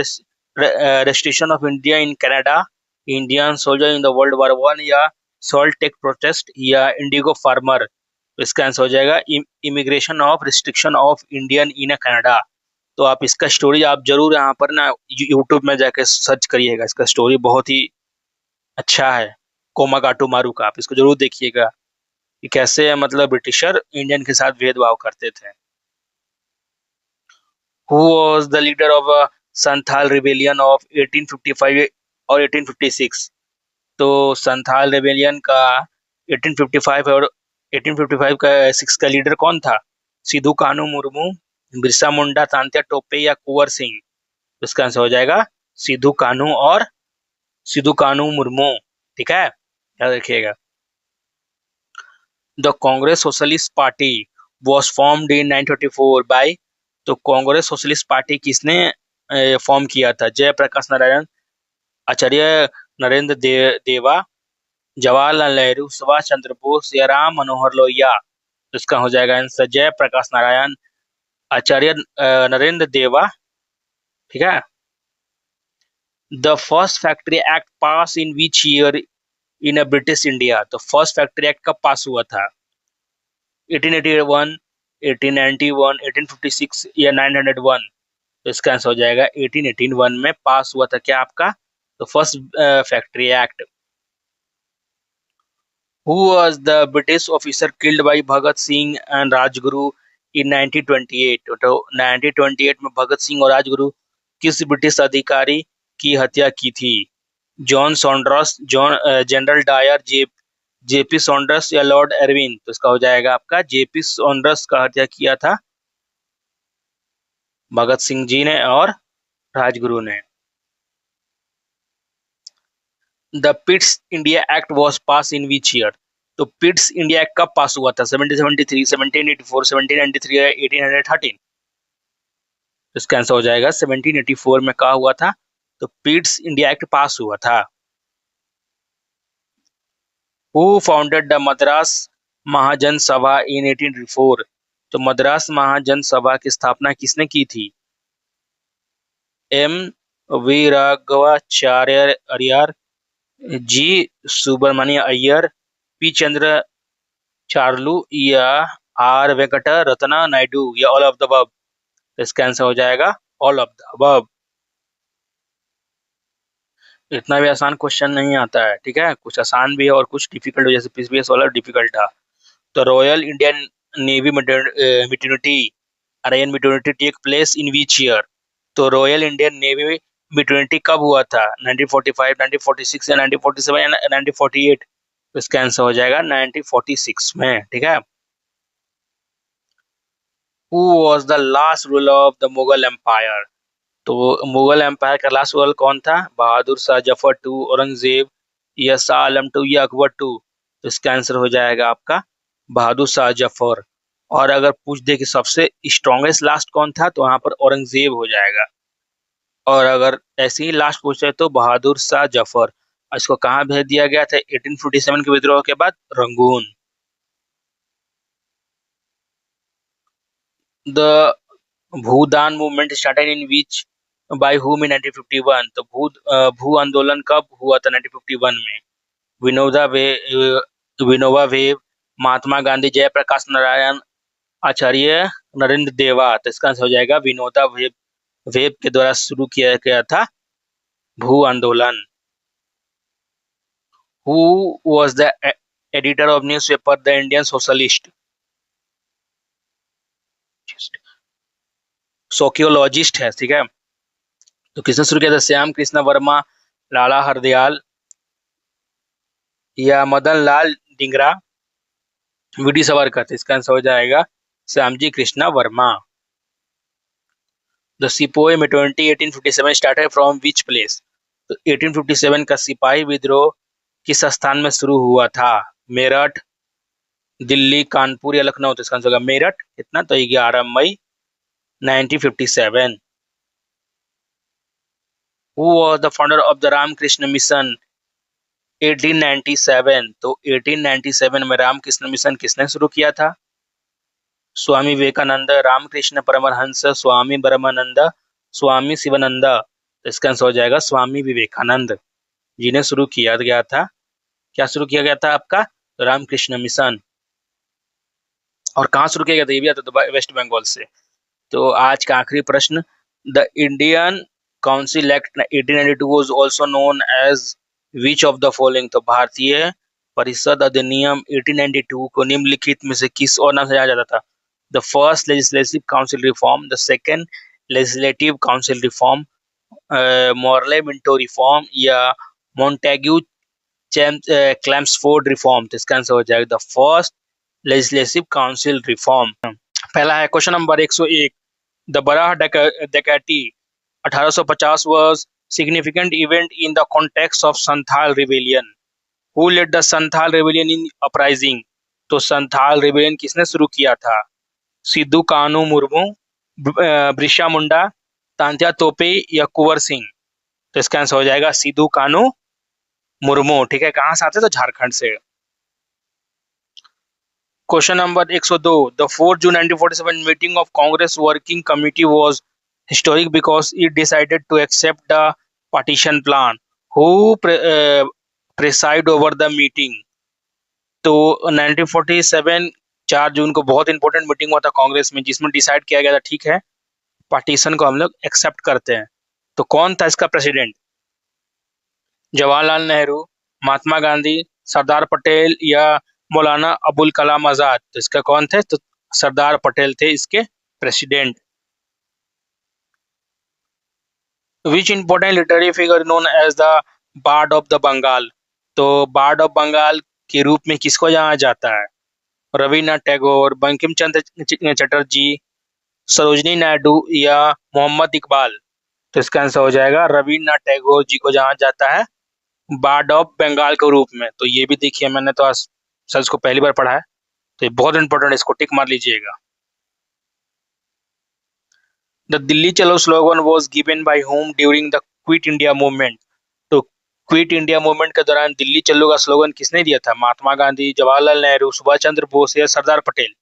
Speaker 1: restriction of India in Canada, Indian soldier in the world war one, या सॉल्ट टेक प्रोटेस्ट, या इंडिगो फार्मर? तो इसका आंसर हो जाएगा immigration of restriction of Indian in Canada. तो आप इसका स्टोरी आप जरूर यहाँ पर ना यूट्यूब में जाके सर्च करिएगा, इसका स्टोरी बहुत ही अच्छा है कोमागाटू मारू का। आप इसको जरूर देखिएगा कि कैसे मतलब ब्रिटिशर इंडियन के साथ भेदभाव करते थे। Who was the leader of Santhal rebellion of 1855 और 1856? तो संथाल रिबेलियन का 1855 और 1855 का 6 का लीडर कौन था? सिद्धू कानू मुर्मू, बिरसा मुंडा, तांत्या टोपे या कुंवर सिंह? तो इसका आंसर हो जाएगा सिद्धू कानू और सिद्धू कानू मुर्मू। ठीक है, याद रखिएगा। The Congress socialist party was formed in 1934 by? तो कांग्रेस सोशलिस्ट पार्टी किसने फॉर्म किया था? जयप्रकाश नारायण, आचार्य नरेंद्र देवा, जवाहरलाल नेहरू, सुभाष चंद्र बोस या राम मनोहर लोहिया? तो इसका हो जाएगा आंसर जयप्रकाश नारायण, आचार्य नरेंद्र देवा। ठीक है। The first factory act pass in which year in British India? तो फर्स्ट फैक्ट्री एक्ट कब पास हुआ था? 1881, 1891, 1856 या 901? तो इसका आंसर हो जाएगा 1881 में पास हुआ था क्या आपका तो first factory act. Who was the British officer killed by Bhagat Singh and Rajguru in 1928? तो 1928 में भगत सिंह और राजगुरु किस ब्रिटिश अधिकारी की हत्या की थी? John Saunders, General Dyer, J P Saunders या लॉर्ड एरविन? तो इसका हो जाएगा आपका जेपी सॉन्डर्स का हत्या किया था भगत सिंह जी ने और राजगुरु ने। The Pitt's India act was pass in which year? तो पिट्स इंडिया एक्ट कब पास हुआ था? 1773, 1784, 1793 या 1813? इसका आंसर हो जाएगा 1784 में कहा हुआ था तो पिट्स इंडिया एक्ट पास हुआ था। हु फाउंडेड द मद्रास महाजन सभा इन 1884? तो मद्रास महाजन सभा की स्थापना किसने की थी? एम वीरागवाचार्य अरियार, जी सुब्रमण्य अय्यर, पी चंद्र चार्लू या आर वेंकट रत्ना नायडू या ऑल ऑफ द अबव? इसका आंसर हो जाएगा ऑल ऑफ द अबव। इतना भी आसान क्वेश्चन नहीं आता है, ठीक है, कुछ आसान भी है और कुछ डिफिकल्ट, जैसे पीसीबीएस वाला डिफिकल्ट था। तो रॉयल इंडियन नेवी मिटर्निटी अरेन mutiny take place in which year? तो रॉयल इंडियन नेवी मिटर्निटी कब हुआ था? 1945, 1946 या 1947 या 1948? तो इसका आंसर हो जाएगा 1946 में। ठीक है। Who was the last ruler of the Mughal empire? तो मुगल एम्पायर का लास्ट रूलर कौन था? बहादुर शाह जफर टू, औरंगजेब या शाह आलम टू या अकबर टू? तो इसका आंसर हो जाएगा आपका बहादुर शाह जफर। और अगर पूछ दे कि सबसे स्ट्रॉन्गेस्ट लास्ट कौन था तो वहां पर औरंगजेब हो जाएगा। और अगर ऐसे ही लास्ट पूछे तो बहादुर शाह जफर। इसको कहाँ भेज दिया गया था 1847 के विद्रोह के बाद? Rangoon. The Bhoodan movement started in which bye whom in 1951? तो भू आंदोलन कब हुआ था 1951 में? विनोबा वे विनोबा वेव, महात्मा गांधी, जयप्रकाश नारायण, आचार्य नरेंद्र देवा? तो इसका आंसर हो जाएगा विनोबा वेव के द्वारा शुरू किया गया था भू आंदोलन। Who was the editor of news paper the Indian socialist? Sociologist है, ठीक है। तो किसने शुरू किया था? श्याम कृष्ण वर्मा, लाला हरदयाल या मदन लाल डिंगरा, वीडी सावरकर? तो इसका आंसर हो जाएगा Shyamji Krishna Varma. The sepoy mutiny 1857 started from which place? तो 1857 का सिपाही विद्रोह किस स्थान में शुरू हुआ था? मेरठ, दिल्ली, कानपुर या लखनऊ? तो इसका आंसर होगा मेरठ। इतना तो 11 मई 1957। Who was the founder of the Ramakrishna mission 1897? तो 1897 में रामकृष्ण मिशन किसने शुरू किया था? स्वामी विवेकानंद, रामकृष्ण परमहंस, स्वामी ब्रह्मानंद, स्वामी शिवानंद? तो इसका आंसर हो जाएगा स्वामी विवेकानंद, जिन्हें शुरू किया गया था। क्या शुरू किया गया था आपका? तो रामकृष्ण मिशन। और कहाँ शुरू किया गया था? ये भी आता तो वेस्ट बंगाल से। तो आज का आखिरी प्रश्न, the Indian council act 1892 was also known as which of the following? तो भारतीय परिषद अधिनियम 1892 को निम्नलिखित में से किस और नाम से जाना जाता था? The first legislative council reform, the second legislative council reform, Morley Minto reform या मॉन्टेग्यू क्लेम्सफोर्ड रिफॉर्म? तो इसका आंसर हो जाएगा the first legislative council reform. पहला है क्वेश्चन नंबर 101, द बराह डकैती 1850 was significant event in the context of Santhal rebellion. Who led the Santhal rebellion in uprising? तो Santhal rebellion किसने शुरू किया था? सिद्धू कानू मुर्मू, बिरसा मुंडा, तांत्या तोपे या कुंवर सिंह? तो इसका आंसर हो जाएगा सिद्धू कानू मुर्मू, ठीक है। कहां से आते? तो झारखंड से। Question number 102, the 4 June 1947 meeting of Congress working committee was historic because it decided to accept the partition plan. Who preside over the meeting? तो 1947 4 जून को बहुत इंपॉर्टेंट मीटिंग हुआ था कांग्रेस में, जिसमें डिसाइड किया गया था, ठीक है, पार्टीशन को हम लोग एक्सेप्ट करते हैं। तो कौन था इसका प्रेसिडेंट? जवाहरलाल नेहरू, महात्मा गांधी, सरदार पटेल या मौलाना अबुल कलाम आजाद? तो इसका कौन थे? तो सरदार पटेल थे इसके president. Which important literary figure known as the bard of the Bengal? तो बार्ड ऑफ बंगाल के रूप में किसको जाना जाता है? रविन्द्रनाथ टैगोर, बंकिम चंद्र चटर्जी, सरोजनी नायडू या मोहम्मद इकबाल? तो इसका आंसर हो जाएगा रविन्द्रनाथ टैगोर जी को जाना जाता है बार्ड ऑफ बंगाल के रूप में। तो ये भी देखिए, मैंने तो आज सर इसको पहली बार पढ़ा है, तो ये बहुत इंपॉर्टेंट है, इसको टिक मार लीजिएगा। द दिल्ली चलो slogan was given by home during the quit India movement? तो क्विट इंडिया मूवमेंट के दौरान दिल्ली चलो का स्लोगन किसने दिया था? महात्मा गांधी, जवाहरलाल नेहरू, सुभाष चंद्र बोस या सरदार पटेल?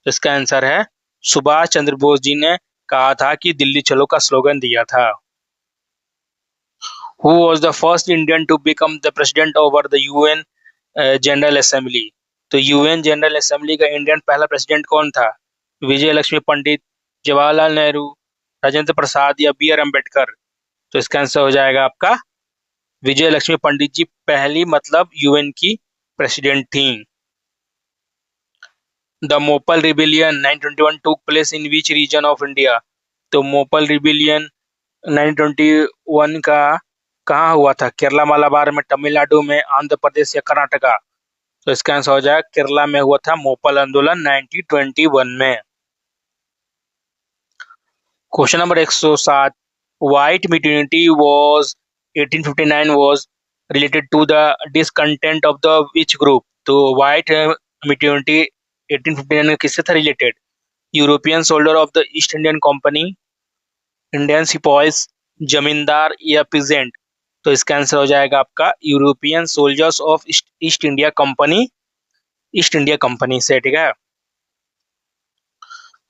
Speaker 1: तो इसका आंसर है सुभाष चंद्र बोस जी ने कहा था कि दिल्ली चलो का स्लोगन दिया था। Who was the first Indian to become the president over the UN general assembly? तो यूएन जनरल असेंबली का इंडियन पहला प्रेसिडेंट कौन था? विजय लक्ष्मी पंडित, जवाहरलाल नेहरू, राजेंद्र प्रसाद या बी आर अम्बेडकर? तो इसका आंसर हो जाएगा आपका विजय लक्ष्मी पंडित जी पहली मतलब यूएन की प्रेसिडेंट थी। The Moplah rebellion 1921 took place in which region of India? तो मोपल रिबिलियन 1921 का कहाँ हुआ था? केरला, मालाबार में, तमिलनाडु में, आंध्र प्रदेश या कर्नाटका? तो इसका आंसर हो जाएगा केरला में हुआ था मोपल आंदोलन 1921 में। Question number 107, white mutiny was 1859 was related to the discontent of the which group? तो व्हाइट म्यूटिनी 1859 में किससे था related? European soldier of the East Indian company, Indian sepoys, zamindar या पीजेंट? तो इसका आंसर हो जाएगा आपका European soldiers of East India company, East India company से, ठीक है।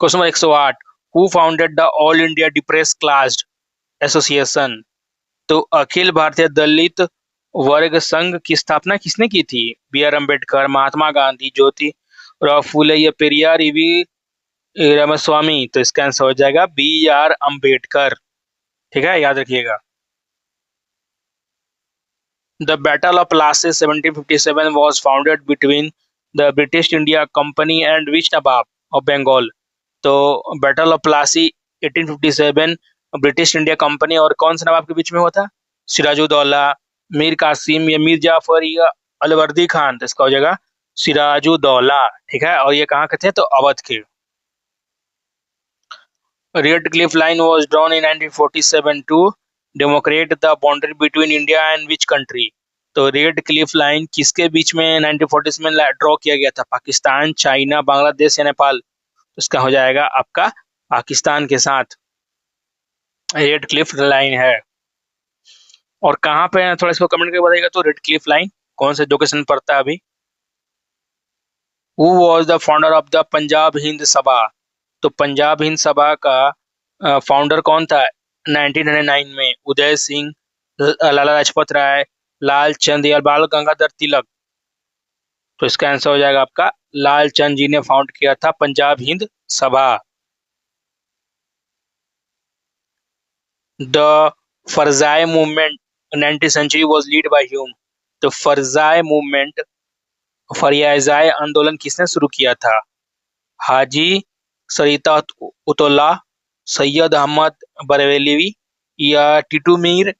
Speaker 1: Question number 108, who founded the all India depressed class association? तो अखिल भारतीय दलित वर्ग संघ की स्थापना किसने की थी? बी आर अम्बेडकर, महात्मा गांधी, ज्योतिराव फूले या पेरियार ईवी रामास्वामी? तो इसका आंसर हो जाएगा बी आर अम्बेडकर, ठीक है, याद रखिएगा। The battle of Plassey 1757 was founded between the British India Company and which Nawab of Bengal? तो battle of Plassey 1857 British India company और कौन से नवाब के बीच में हुआ था? सिराजुद्दौला, मीर कासिम या मीर जाफर या अलवर्दी खान। तो इसका हो जाएगा सिराजुद्दौला। ठीक है, और ये कहाँ के थे? तो अवध के। Radcliffe line was drawn in 1947 to demarcate the boundary between India and which country? तो रेड क्लिफ लाइन किसके बीच में 1940 में ड्रॉ किया गया था? पाकिस्तान, चाइना, बांग्लादेश या नेपाल? तो इसका हो जाएगा आपका पाकिस्तान के साथ रेड क्लिफ लाइन है। और कहाँ पे है थोड़ा इसको कमेंट करके बताइएगा। तो रेड क्लिफ लाइन कौन से लोकेशन में पड़ता है अभी? Who was the founder of the Punjab Hind सभा? तो पंजाब हिंद सभा का फाउंडर कौन था 1909 में? उदय सिंह, लाला लाजपत राय, लाल चंद या बाल गंगाधर तिलक? तो इसका आंसर हो जाएगा आपका लाल चंद जी ने फाउंड किया था Punjab Hind Sabha. The Faraizi movement 19th century was lead by whom? तो फरजाई मूवमेंट, फरियाजाई आंदोलन किसने शुरू किया था? हाजी सरिता उतौला, सैयद अहमद बरेलवी या टीटू मीर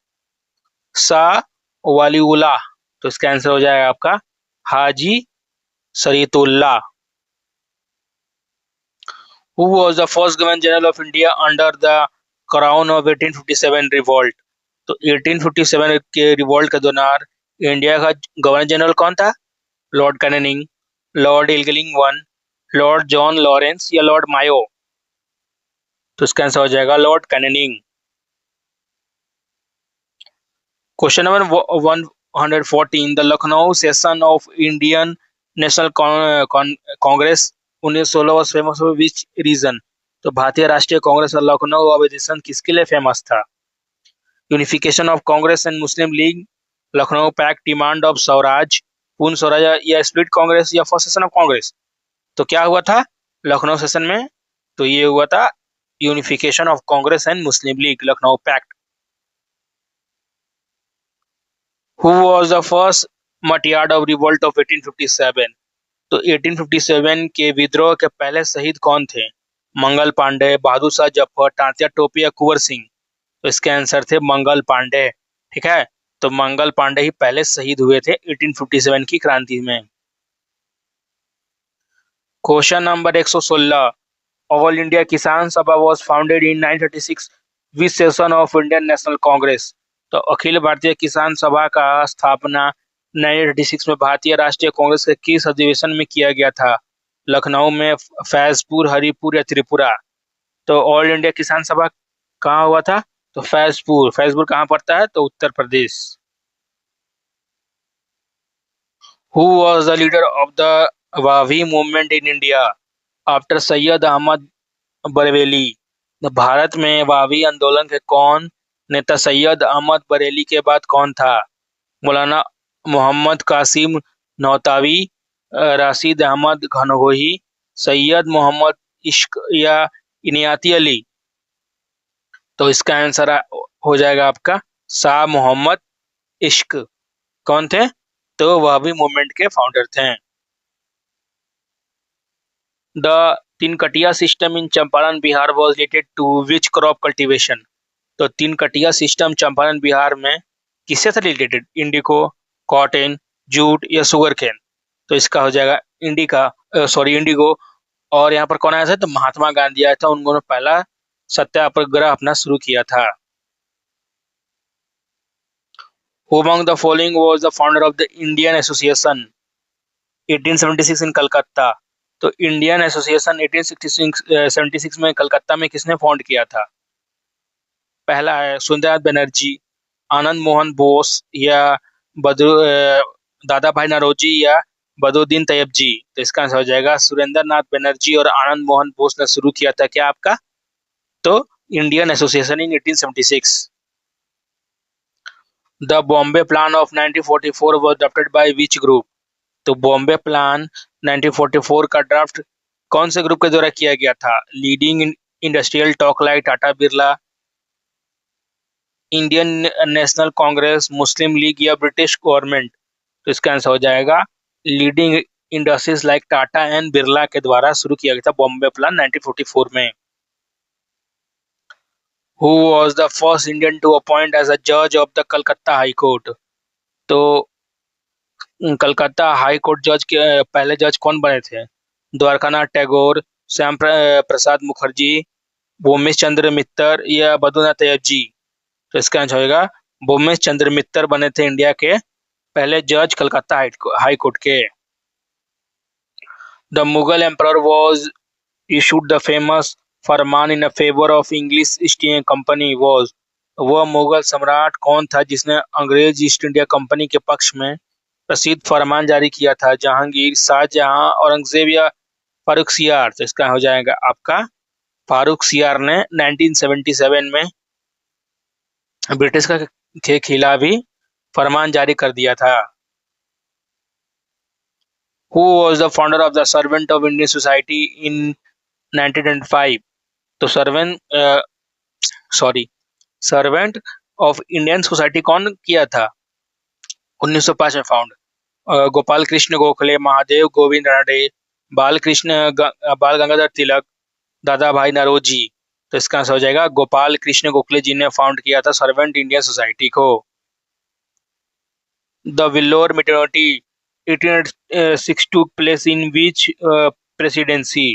Speaker 1: शाह वालीउल्लाह? तो इसका आंसर हो जाएगा आपका Haji Shariatullah. Who was the first governor general of India under the crown of 1857 revolt? तो 1857 के रिवॉल्ट के दौरान इंडिया का गवर्नर जनरल कौन था? Lord Canning, Lord Elgin one, Lord John Lawrence या लॉर्ड मायो? तो इसका आंसर हो जाएगा Lord Canning. Question number 114 the Lucknow session of Indian national Congress 1916 was famous for which reason? तो भारतीय राष्ट्रीय कांग्रेस और लखनऊ अधिवेशन किसके लिए फेमस था? Unification of Congress and Muslim league, Lucknow pact, demand of Swaraj, Purna Swaraj या स्प्लिट कांग्रेस या फर्स्ट सेशन ऑफ कांग्रेस? तो क्या हुआ था लखनऊ सेशन में? तो ये हुआ था unification of Congress and Muslim league, Lucknow pact. Who was the first martyr of revolt of 1857? तो 1857 के विद्रोह के पहले शहीद कौन थे? मंगल पांडे, बहादुर शाह जफर, तांत्या टोपे या कुंवर सिंह? तो इसके आंसर थे मंगल पांडे। ठीक है, तो मंगल पांडे ही पहले शहीद हुए थे 1857 की क्रांति में। क्वेश्चन नंबर 116 ऑल इंडिया किसान सभा was founded in 936 which session of Indian national Congress? तो अखिल भारतीय किसान सभा का स्थापना 1936 में भारतीय राष्ट्रीय कांग्रेस के किस अधिवेशन में किया गया था? लखनऊ में, फैजपुर, हरिपुर या त्रिपुरा? तो ऑल इंडिया किसान सभा कहाँ हुआ था? तो फैजपुर। फैजपुर कहाँ पड़ता है? तो Uttar Pradesh. Who was the leader of the Wahabi movement in India after Syed Ahmad Bareilly? Bharat में वावी आंदोलन के कौन नेता सैयद अहमद बरेली के बाद कौन था? मौलाना मोहम्मद कासिम नौतावी, राशिद अहमद घनगोही, सैयद मोहम्मद इश्क या इनायती अली? तो इसका आंसर हो जाएगा आपका शाह मोहम्मद इश्क। कौन थे? तो वह भी मूवमेंट के फाउंडर थे। The Tinkathia system in Champaran Bihar was related to which crop cultivation? तो तीन कटिया सिस्टम चंपारण बिहार में किससे था रिलेटेड? इंडिको, कॉटन, जूट या सुगर केन? तो इसका हो जाएगा इंडिगो। और यहाँ पर कौन आया था? तो महात्मा गांधी आया था, उन्होंने पहला सत्याग्रह अपना शुरू किया था। Who among the following was the founder of the Indian Association 1876 in Calcutta? तो इंडियन एसोसिएशन 1876 में कलकत्ता में किसने फाउंड किया था? पहला है सुरेंद्रनाथ बनर्जी, आनंद मोहन बोस या दादा भाई नौरोजी या बदरुद्दीन तैयब जी? तो इसका आंसर हो जाएगा सुरेंद्रनाथ बनर्जी और आनंद मोहन बोस ने शुरू किया था क्या आपका? तो Indian association in 1876। The Bombay plan of 1944 was adopted by which group? तो बॉम्बे प्लान 1944 का ड्राफ्ट कौन से ग्रुप के द्वारा किया गया था? Leading industrial talk like Tata Birla, Indian national Congress, Muslim League या ब्रिटिश गवर्नमेंट? तो इसका आंसर हो जाएगा leading industries like Tata and Birla के द्वारा शुरू किया गया था बॉम्बे प्लान 1944 में। Who was the first Indian to appoint as a जज of the Calcutta high court? तो कलकत्ता हाई कोर्ट जज के पहले जज कौन बने थे? द्वारकानाथ टैगोर, प्रसाद मुखर्जी, भूमेश चंद्र मित्तर या बद्रीनाथ अय्यर जी? तो इसका आंसर होगा भूमेश चंद्र मित्तर बने थे इंडिया के पहले जज कलकत्ता हाई कोर्ट के। The Mughal emperor was issued the famous Farman in favour of English east India company was? वह मुगल सम्राट कौन था जिसने अंग्रेज ईस्ट इंडिया कंपनी के पक्ष में प्रसिद्ध फरमान जारी किया था? जहांगीर, शाहजहां, औरंगजेब या फारूक सियार? तो इसका हो जाएगा आपका फारूक सियार ने 1977 में ब्रिटिश के खिलाफ ही फरमान जारी कर दिया था। Who was the founder of the servant of Indian society in 1925? तो सर्वेंट ऑफ इंडियन सोसाइटी कौन किया था 1905 में फाउंड? गोपाल कृष्ण गोखले, महादेव गोविंद रानडे, बाल गंगाधर तिलक, दादा भाई नरोजी? तो इसका आंसर हो जाएगा गोपाल कृष्ण गोखले जी ने फाउंड किया था सर्वेंट इंडियन सोसाइटी को। The Vellore maternity 1806 took place in which presidency?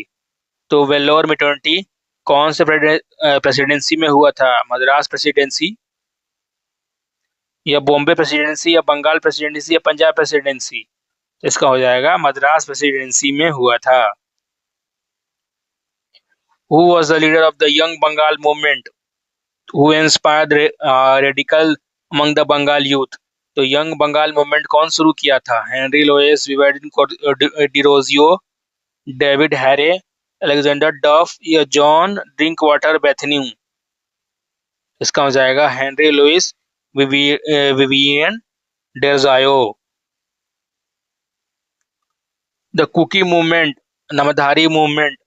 Speaker 1: तो वेल्लोर मेटर्निटी कौन से प्रेसिडेंसी में हुआ था? मद्रास प्रेसिडेंसी या बॉम्बे प्रेसिडेंसी या बंगाल प्रेसिडेंसी या पंजाब प्रेसिडेंसी? तो इसका हो जाएगा मद्रास प्रेसिडेंसी में हुआ था। Who was the leader of the young Bengal movement who inspired radical among the Bengal youth? तो यंग बंगाल मूवमेंट कौन शुरू किया था? Henry Louis, Vivian Derozio, David Hare, Alexander Duff या जॉन ड्रिंक वाटर बेथन्यू? इसका हो जाएगा Henry Louis Vivian Derozio. The Kuki movement, Namdhari movement,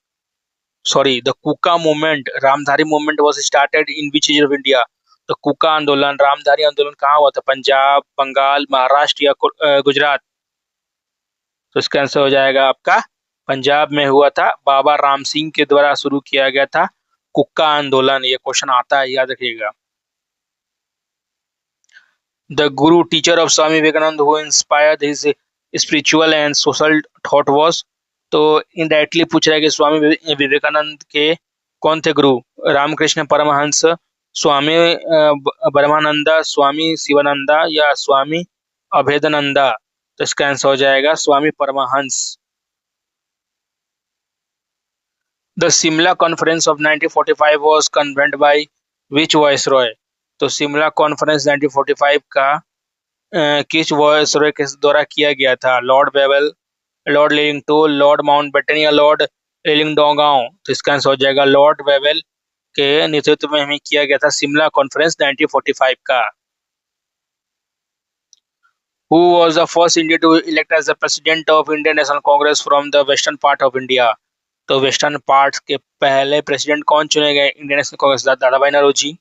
Speaker 1: the Kuka movement, Ramdhari movement was started in which region of India? तो कुका आंदोलन, रामधारी आंदोलन कहाँ हुआ था? पंजाब, बंगाल, महाराष्ट्र या गुजरात? तो इसका आंसर हो जाएगा आपका पंजाब में हुआ था। बाबा राम सिंह के द्वारा शुरू किया गया था कुक्का आंदोलन। ये क्वेश्चन आता है, याद रखिएगा। The guru teacher of Swami Vivekananda who inspired his spiritual and social thought was? तो इनडायरेक्टली पूछ रहा है कि स्वामी विवेकानंद के कौन थे गुरु? रामकृष्ण परमहंस, स्वामी ब्रह्मानंदा, स्वामी शिवानंदा या स्वामी अभेदानंदा? तो इसका आंसर हो जाएगा Swami Paramhans. The Shimla conference of 1945 was convened by which viceroy? तो शिमला कॉन्फ्रेंस 1945 का किस वाइसरॉय के द्वारा किया गया था? Lord Wavell, Lord Livingstone, Lord Mountbatten या लॉर्ड रेलिंगडोगांव? तो इसका आंसर हो जाएगा लॉर्ड बेवल के नेतृत्व में हमें किया गया था शिमला कॉन्फ्रेंस 1945 का। Who was the first Indian to elect as the president of Indian national Congress from the western part of India? तो वेस्टर्न पार्ट के पहले प्रेसिडेंट कौन चुने गए इंडियन नेशनल कांग्रेस? दादा भाई नौरोजी,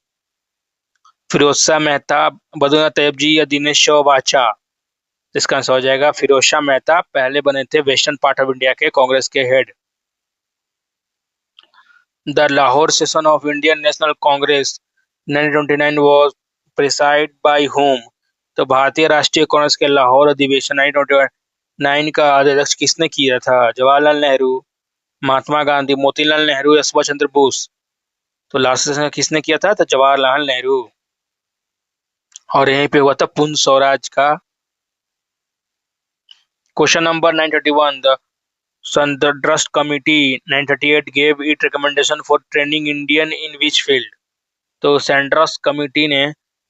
Speaker 1: फिरोज शाह मेहता, बद्रीनाथ तैयब जी या दिनेश चौबाचा? इसका आंसर हो जाएगा फिरोज शाह मेहता पहले बने थे वेस्टर्न पार्ट ऑफ इंडिया के कांग्रेस के head. The Lahore session of Indian national Congress 1929 was preside by whom? तो भारतीय राष्ट्रीय कांग्रेस के लाहौर अधिवेशन 1929 का अध्यक्ष किसने किया था? जवाहरलाल नेहरू, महात्मा गांधी, मोतीलाल नेहरू या सुभाष चंद्र बोस? तो लास्ट सेशन किसने किया था? तो जवाहरलाल नेहरू। और यहीं पे हुआ था पूर्ण स्वराज का। Question number 931, the Sandhurst Committee 938 gave it recommendation for training Indian in which field? तो सैंड्रस कमिटी ने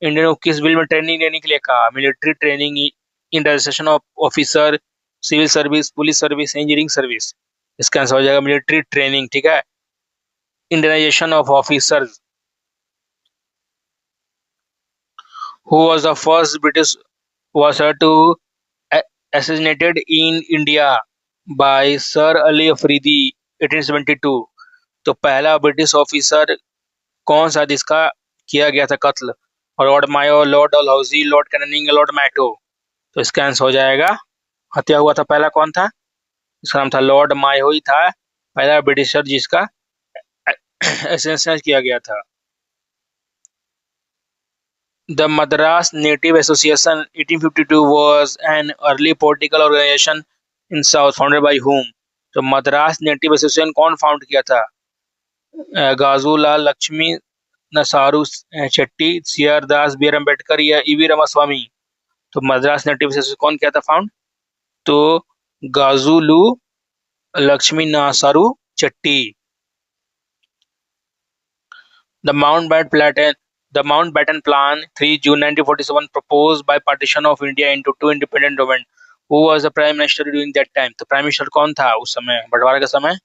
Speaker 1: इंडियन को किस फील्ड में ट्रेनिंग देने के लिए कहा? Military training, industrial officer, civil service, police service, engineering service? इसका आंसर हो जाएगा मिलिट्री ट्रेनिंग। ठीक है, Indianisation of officers. Who was the first British officer to assassinated in India by Sher Ali Afridi 1872? तो पहला ब्रिटिश ऑफिसर कौन सा जिसका किया गया था कत्ल? Lord Mayo, Lord Dalhousie, Lord Canning, Lord Minto. तो इसका आंसर हो जाएगा, हत्या हुआ था पहला कौन था? इसका नाम था लॉर्ड मायो ही था, पहला ब्रिटिशर जिसका असैसिनेशन किया गया था। The Madras Native Association 1852 was an early political organization in South founded by whom? तो मद्रास नेटिव एसोसिएशन कौन फाउंड किया था? गाजूलाल लक्ष्मी, नसारू Chetty, CR Das, B R Ambedkar या ईवी रामास्वामी। तो मद्रास नेटिव एसोसिएशन कौन किया था फाउंड? तो गाजुलू लक्ष्मी नासारू चट्टी। The Mountbatten Plan, 3 June 1947, proposed by partition of India into two independent governments. Who was the prime minister during that time? तो प्राइम मिनिस्टर कौन था उस समय, बंटवारे का समय?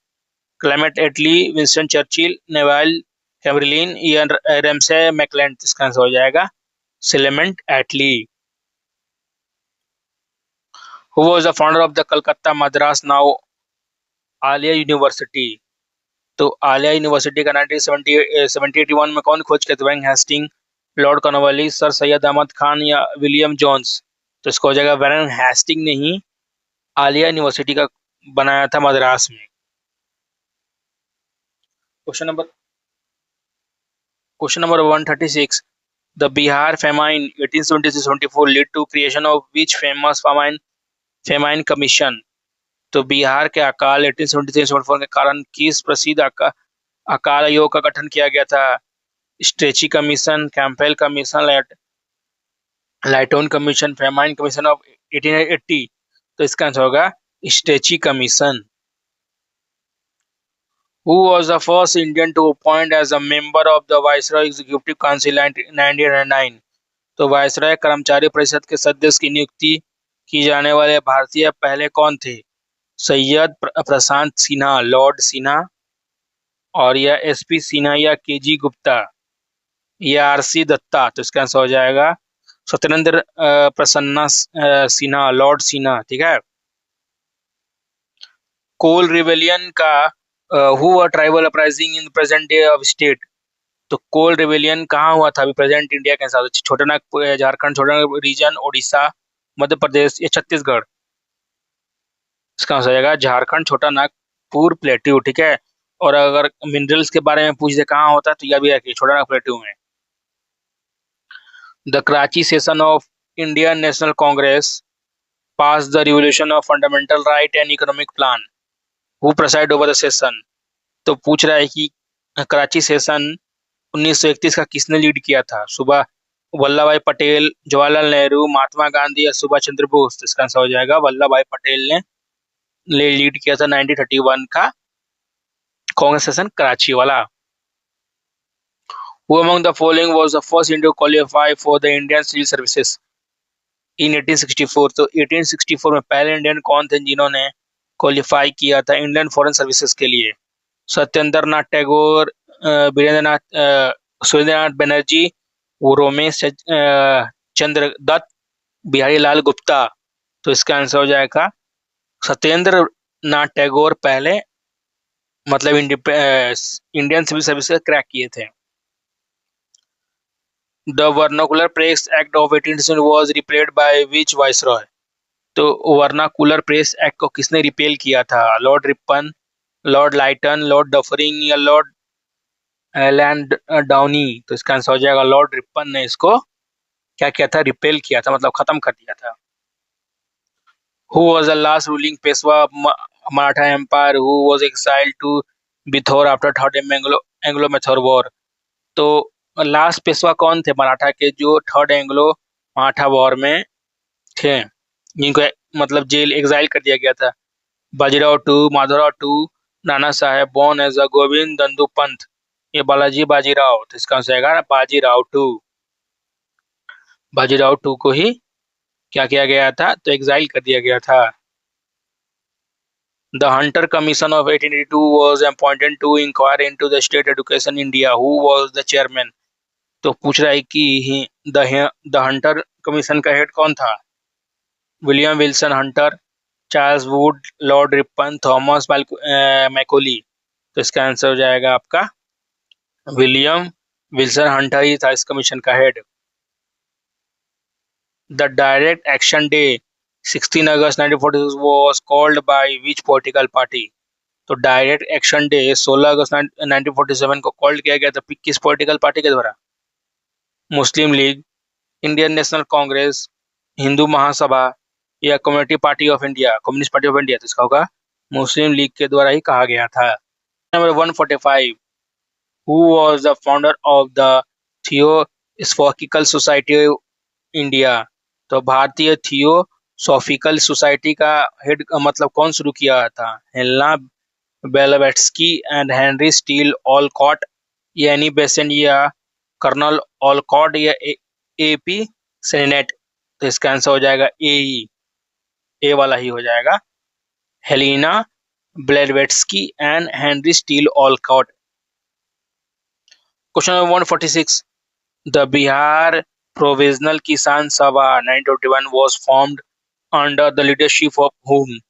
Speaker 1: Clement Attlee, Winston Churchill, Neville Chamberlain या रेमसे मैकलेंड। इसका आंसर हो जाएगा Clement Attlee. Who was the founder of the Calcutta Madras now Aliah university? तो आलिया यूनिवर्सिटी का 1971 में कौन खोज किया था? वैंग Hasting, Lord Cornwallis, Sir Syed Ahmad Khan या विलियम जोन्स। तो इसको हो जाएगा वैंग हेस्टिंग ने ही आलिया यूनिवर्सिटी का बनाया था मद्रास में। Question number 136, the Bihar famine 1873-74 lead to creation of which famous famine commission? तो बिहार के अकाल 1873-74 के कारण किस प्रसिद्ध अकाल आयोग का गठन किया गया था? Strachey commission, Campbell commission, Lytton commission, famine commission of 1880। तो इसका आंसर होगा Strachey commission. Who was the first Indian to appoint as a member of the Viceroy Executive Council in 1909? तो वायसराय कर्मचारी परिषद के सदस्य की नियुक्ति की जाने वाले भारतीय पहले कौन थे? सैयद प्रशांत सिन्हा, लॉर्ड सिन्हा, और या एसपी सिन्हा या केजी गुप्ता या आरसी दत्ता। तो इसका आंसर हो जाएगा सत्येंद्र प्रसन्ना सिन्हा, लॉर्ड सिन्हा। ठीक है। कोल रिवेलियन का who tribal uprising in present day of state? तो कोल रिवेलियन कहाँ हुआ था अभी प्रेजेंट इंडिया के हिसाब से? छोटानागपुर, झारखंड, छोटानागपुर रीजन, उड़ीसा, मध्य प्रदेश या छत्तीसगढ़। इसका आंसर हो जाएगा झारखंड, छोटानागपुर प्लेट्यू। ठीक है। और अगर मिनरल्स के बारे में पूछ दे कहाँ होता है तो यह भी है कि छोटानागपुर प्लेट्यू में। The Karachi session of Indian national Congress pass the revolution of fundamental right and economic plan. Who preside over the session? तो पूछ रहा है कि कराची सेशन 1931 का किसने लीड किया था? सुबह वल्लभ भाई पटेल, जवाहरलाल नेहरू, महात्मा गांधी या सुभाष चंद्र बोस। इसका आंसर हो जाएगा वल्लभ भाई पटेल ने लीड किया था 1931 का कांग्रेस सेशन कराची वाला। Who among the following was the first Indian to qualify for the Indian Civil Services in 1864? तो 1864 में पहले इंडियन कौन थे जिन्होंने क्वालिफाई किया था इंडियन फॉरेन सर्विसेज के लिए? सत्येंद्र नाथ टैगोर, सुरेंद्रनाथ बनर्जी, रोमेश चंद्र दत्त, बिहारी लाल गुप्ता। तो इसका आंसर हो जाएगा सत्येंद्र नाथ टैगोर पहले मतलब इंडियन सिविल सर्विस क्रैक किए थे। The vernacular press act of 1867 was repelled by which viceroy? तो वर्नाकुलर प्रेस एक्ट को किसने रिपेल किया था? लॉर्ड रिपन, लॉर्ड लाइटन, लॉर्ड डफरिंग या लॉर्ड लैंड डाउनी। तो इसका आंसर हो जाएगा लॉर्ड रिपन ने इसको क्या किया था? रिपेल किया था, मतलब खत्म कर दिया था। Who was the last ruling Peshwa of Maratha Empire who was exiled to Bithor after Third Anglo-Mysore War? तो लास्ट पेशवा कौन थे मराठा के जो थर्ड एंग्लो मराठा वॉर में थे, जिनको मतलब जेल एग्जाइल कर दिया गया था? Bajirao to, Madhavrao two, Nana Saheb born as a Govind Dhondu Pant, ये बालाजी बाजीराव। तो इसका आंसर आएगा बाजीराव टू। बाजीराव टू को ही क्या किया गया था? तो एग्जाइल कर दिया गया था। The Hunter Commission of 1882 was appointed to inquire into the state education in India. Who was the chairman? तो पूछ रहा है कि द हंटर कमीशन का हेड कौन था? William Wilson Hunter, Charles Wood, Lord Ripon, Thomas Macaulay. तो इसका आंसर हो जाएगा आपका विलियम विल्सन हंटर ही था इस कमीशन का head. The direct action day 16 August 1946 was called by which political party? तो डायरेक्ट एक्शन डे 16 अगस्त 1947 को कॉल्ड किया गया था किस पॉलिटिकल पार्टी के द्वारा? Muslim League, Indian national Congress, Hindu Mahasabha या community party of India, communist party of India. तो इसका होगा मुस्लिम लीग के द्वारा ही कहा गया था। Number 145, who was the founder of the theosophical society India? तो भारतीय थियोसॉफिकल सोसाइटी का हेड मतलब कौन शुरू किया था? Helena Blavatsky and Henry Steel Olcott, या एनी बेसेंट, या कर्नल ओलकॉट, या एपी सेनेट। तो इसका आंसर हो जाएगा ए वाला ही हो जाएगा, Helena Blavatsky and Henry Steel Olcott. Question number 146, the Bihar provisional Kisan Sabha 1921 was formed under the leadership of whom?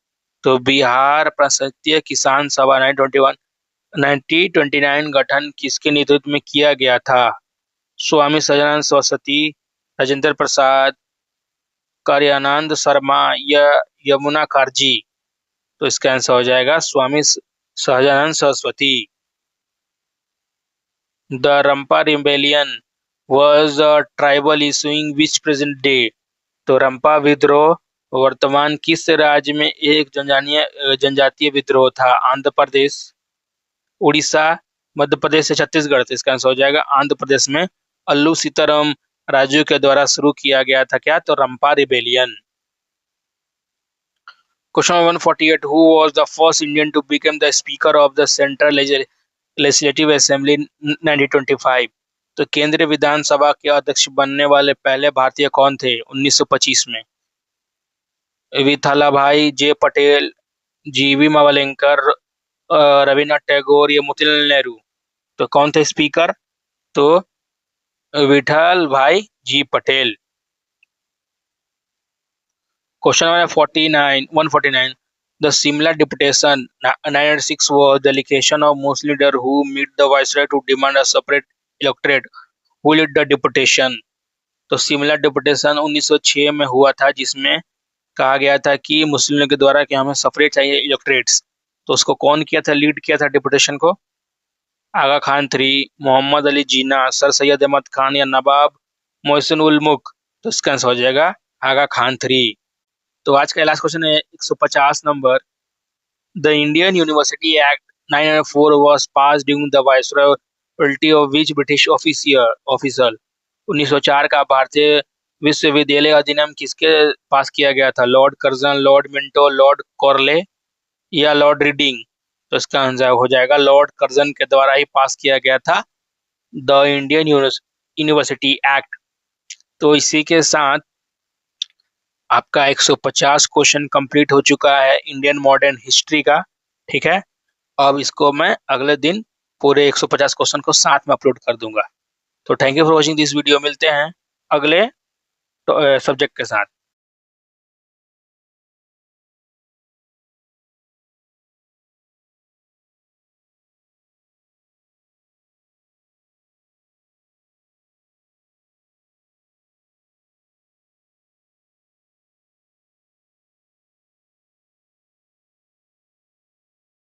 Speaker 1: तो बिहार प्रांतीय किसान सभा 1929 गठन किसके नेतृत्व में किया गया था? स्वामी सदानंद सरस्वती, राजेंद्र प्रसाद, कार्यानंद शर्मा या यमुना खारजी। तो इसका आंसर हो जाएगा Swami Sadanand Saraswati. The Rampa rebellion was a tribal issuing which present day? तो रंपा विद्रोह वर्तमान किस राज्य में एक जनजातीय विद्रोह था? आंध्र प्रदेश, उड़ीसा, मध्य प्रदेश या छत्तीसगढ़। तो इसका आंसर हो जाएगा आंध्र प्रदेश में अल्लू सीताराम राजू के द्वारा शुरू किया गया था क्या? तो Rampa rebellion. Question 148, who was the first Indian to become the speaker of the central legislative assembly 1925? तो केंद्रीय विधानसभा के अध्यक्ष बनने वाले पहले भारतीय कौन थे 1925 में? विठालाभाई जे पटेल, जीवी मावलेंकर, रविन्द्रनाथ टैगोर या मोतीलाल नेहरू। तो कौन थे स्पीकर? तो Vithalbhai ji Patel. Question number 149, the Simla deputation 906 was delegation of Muslim leader who meet the viceroy to demand a separate electorate. Who led the deputation? तो सिमला डिपुटेशन 1906 में हुआ था जिसमें कहा गया था कि मुस्लिम के द्वारा कि हमें सेपरेट चाहिए इलेक्टोरेट्स। तो उसको कौन किया था, लीड किया था डिपुटेशन को? आगा खान III, मोहम्मद अली जीना, सर सैयद अहमद खान या नवाब मोहसिन उल मुल्क। तो इसका आंसर हो जाएगा आगा खान III। तो आज का लास्ट क्वेश्चन है 150 number. The Indian university act 904 was passed during the viceroyalty of which British official? 1904 का भारतीय विश्वविद्यालय अधिनियम किसके पास किया गया था? Lord Curzon, Lord Minto, Lord Morley या लॉर्ड रीडिंग। तो इसका आंसर हो जाएगा लॉर्ड कर्जन के द्वारा ही पास किया गया था द इंडियन यूनिवर्सिटी एक्ट। तो इसी के साथ आपका 150 क्वेश्चन कंप्लीट हो चुका है इंडियन मॉडर्न हिस्ट्री का। ठीक है, अब इसको मैं अगले दिन पूरे 150 क्वेश्चन को साथ में अपलोड कर दूंगा। तो thank you for watching this video. मिलते हैं अगले सब्जेक्ट के साथ।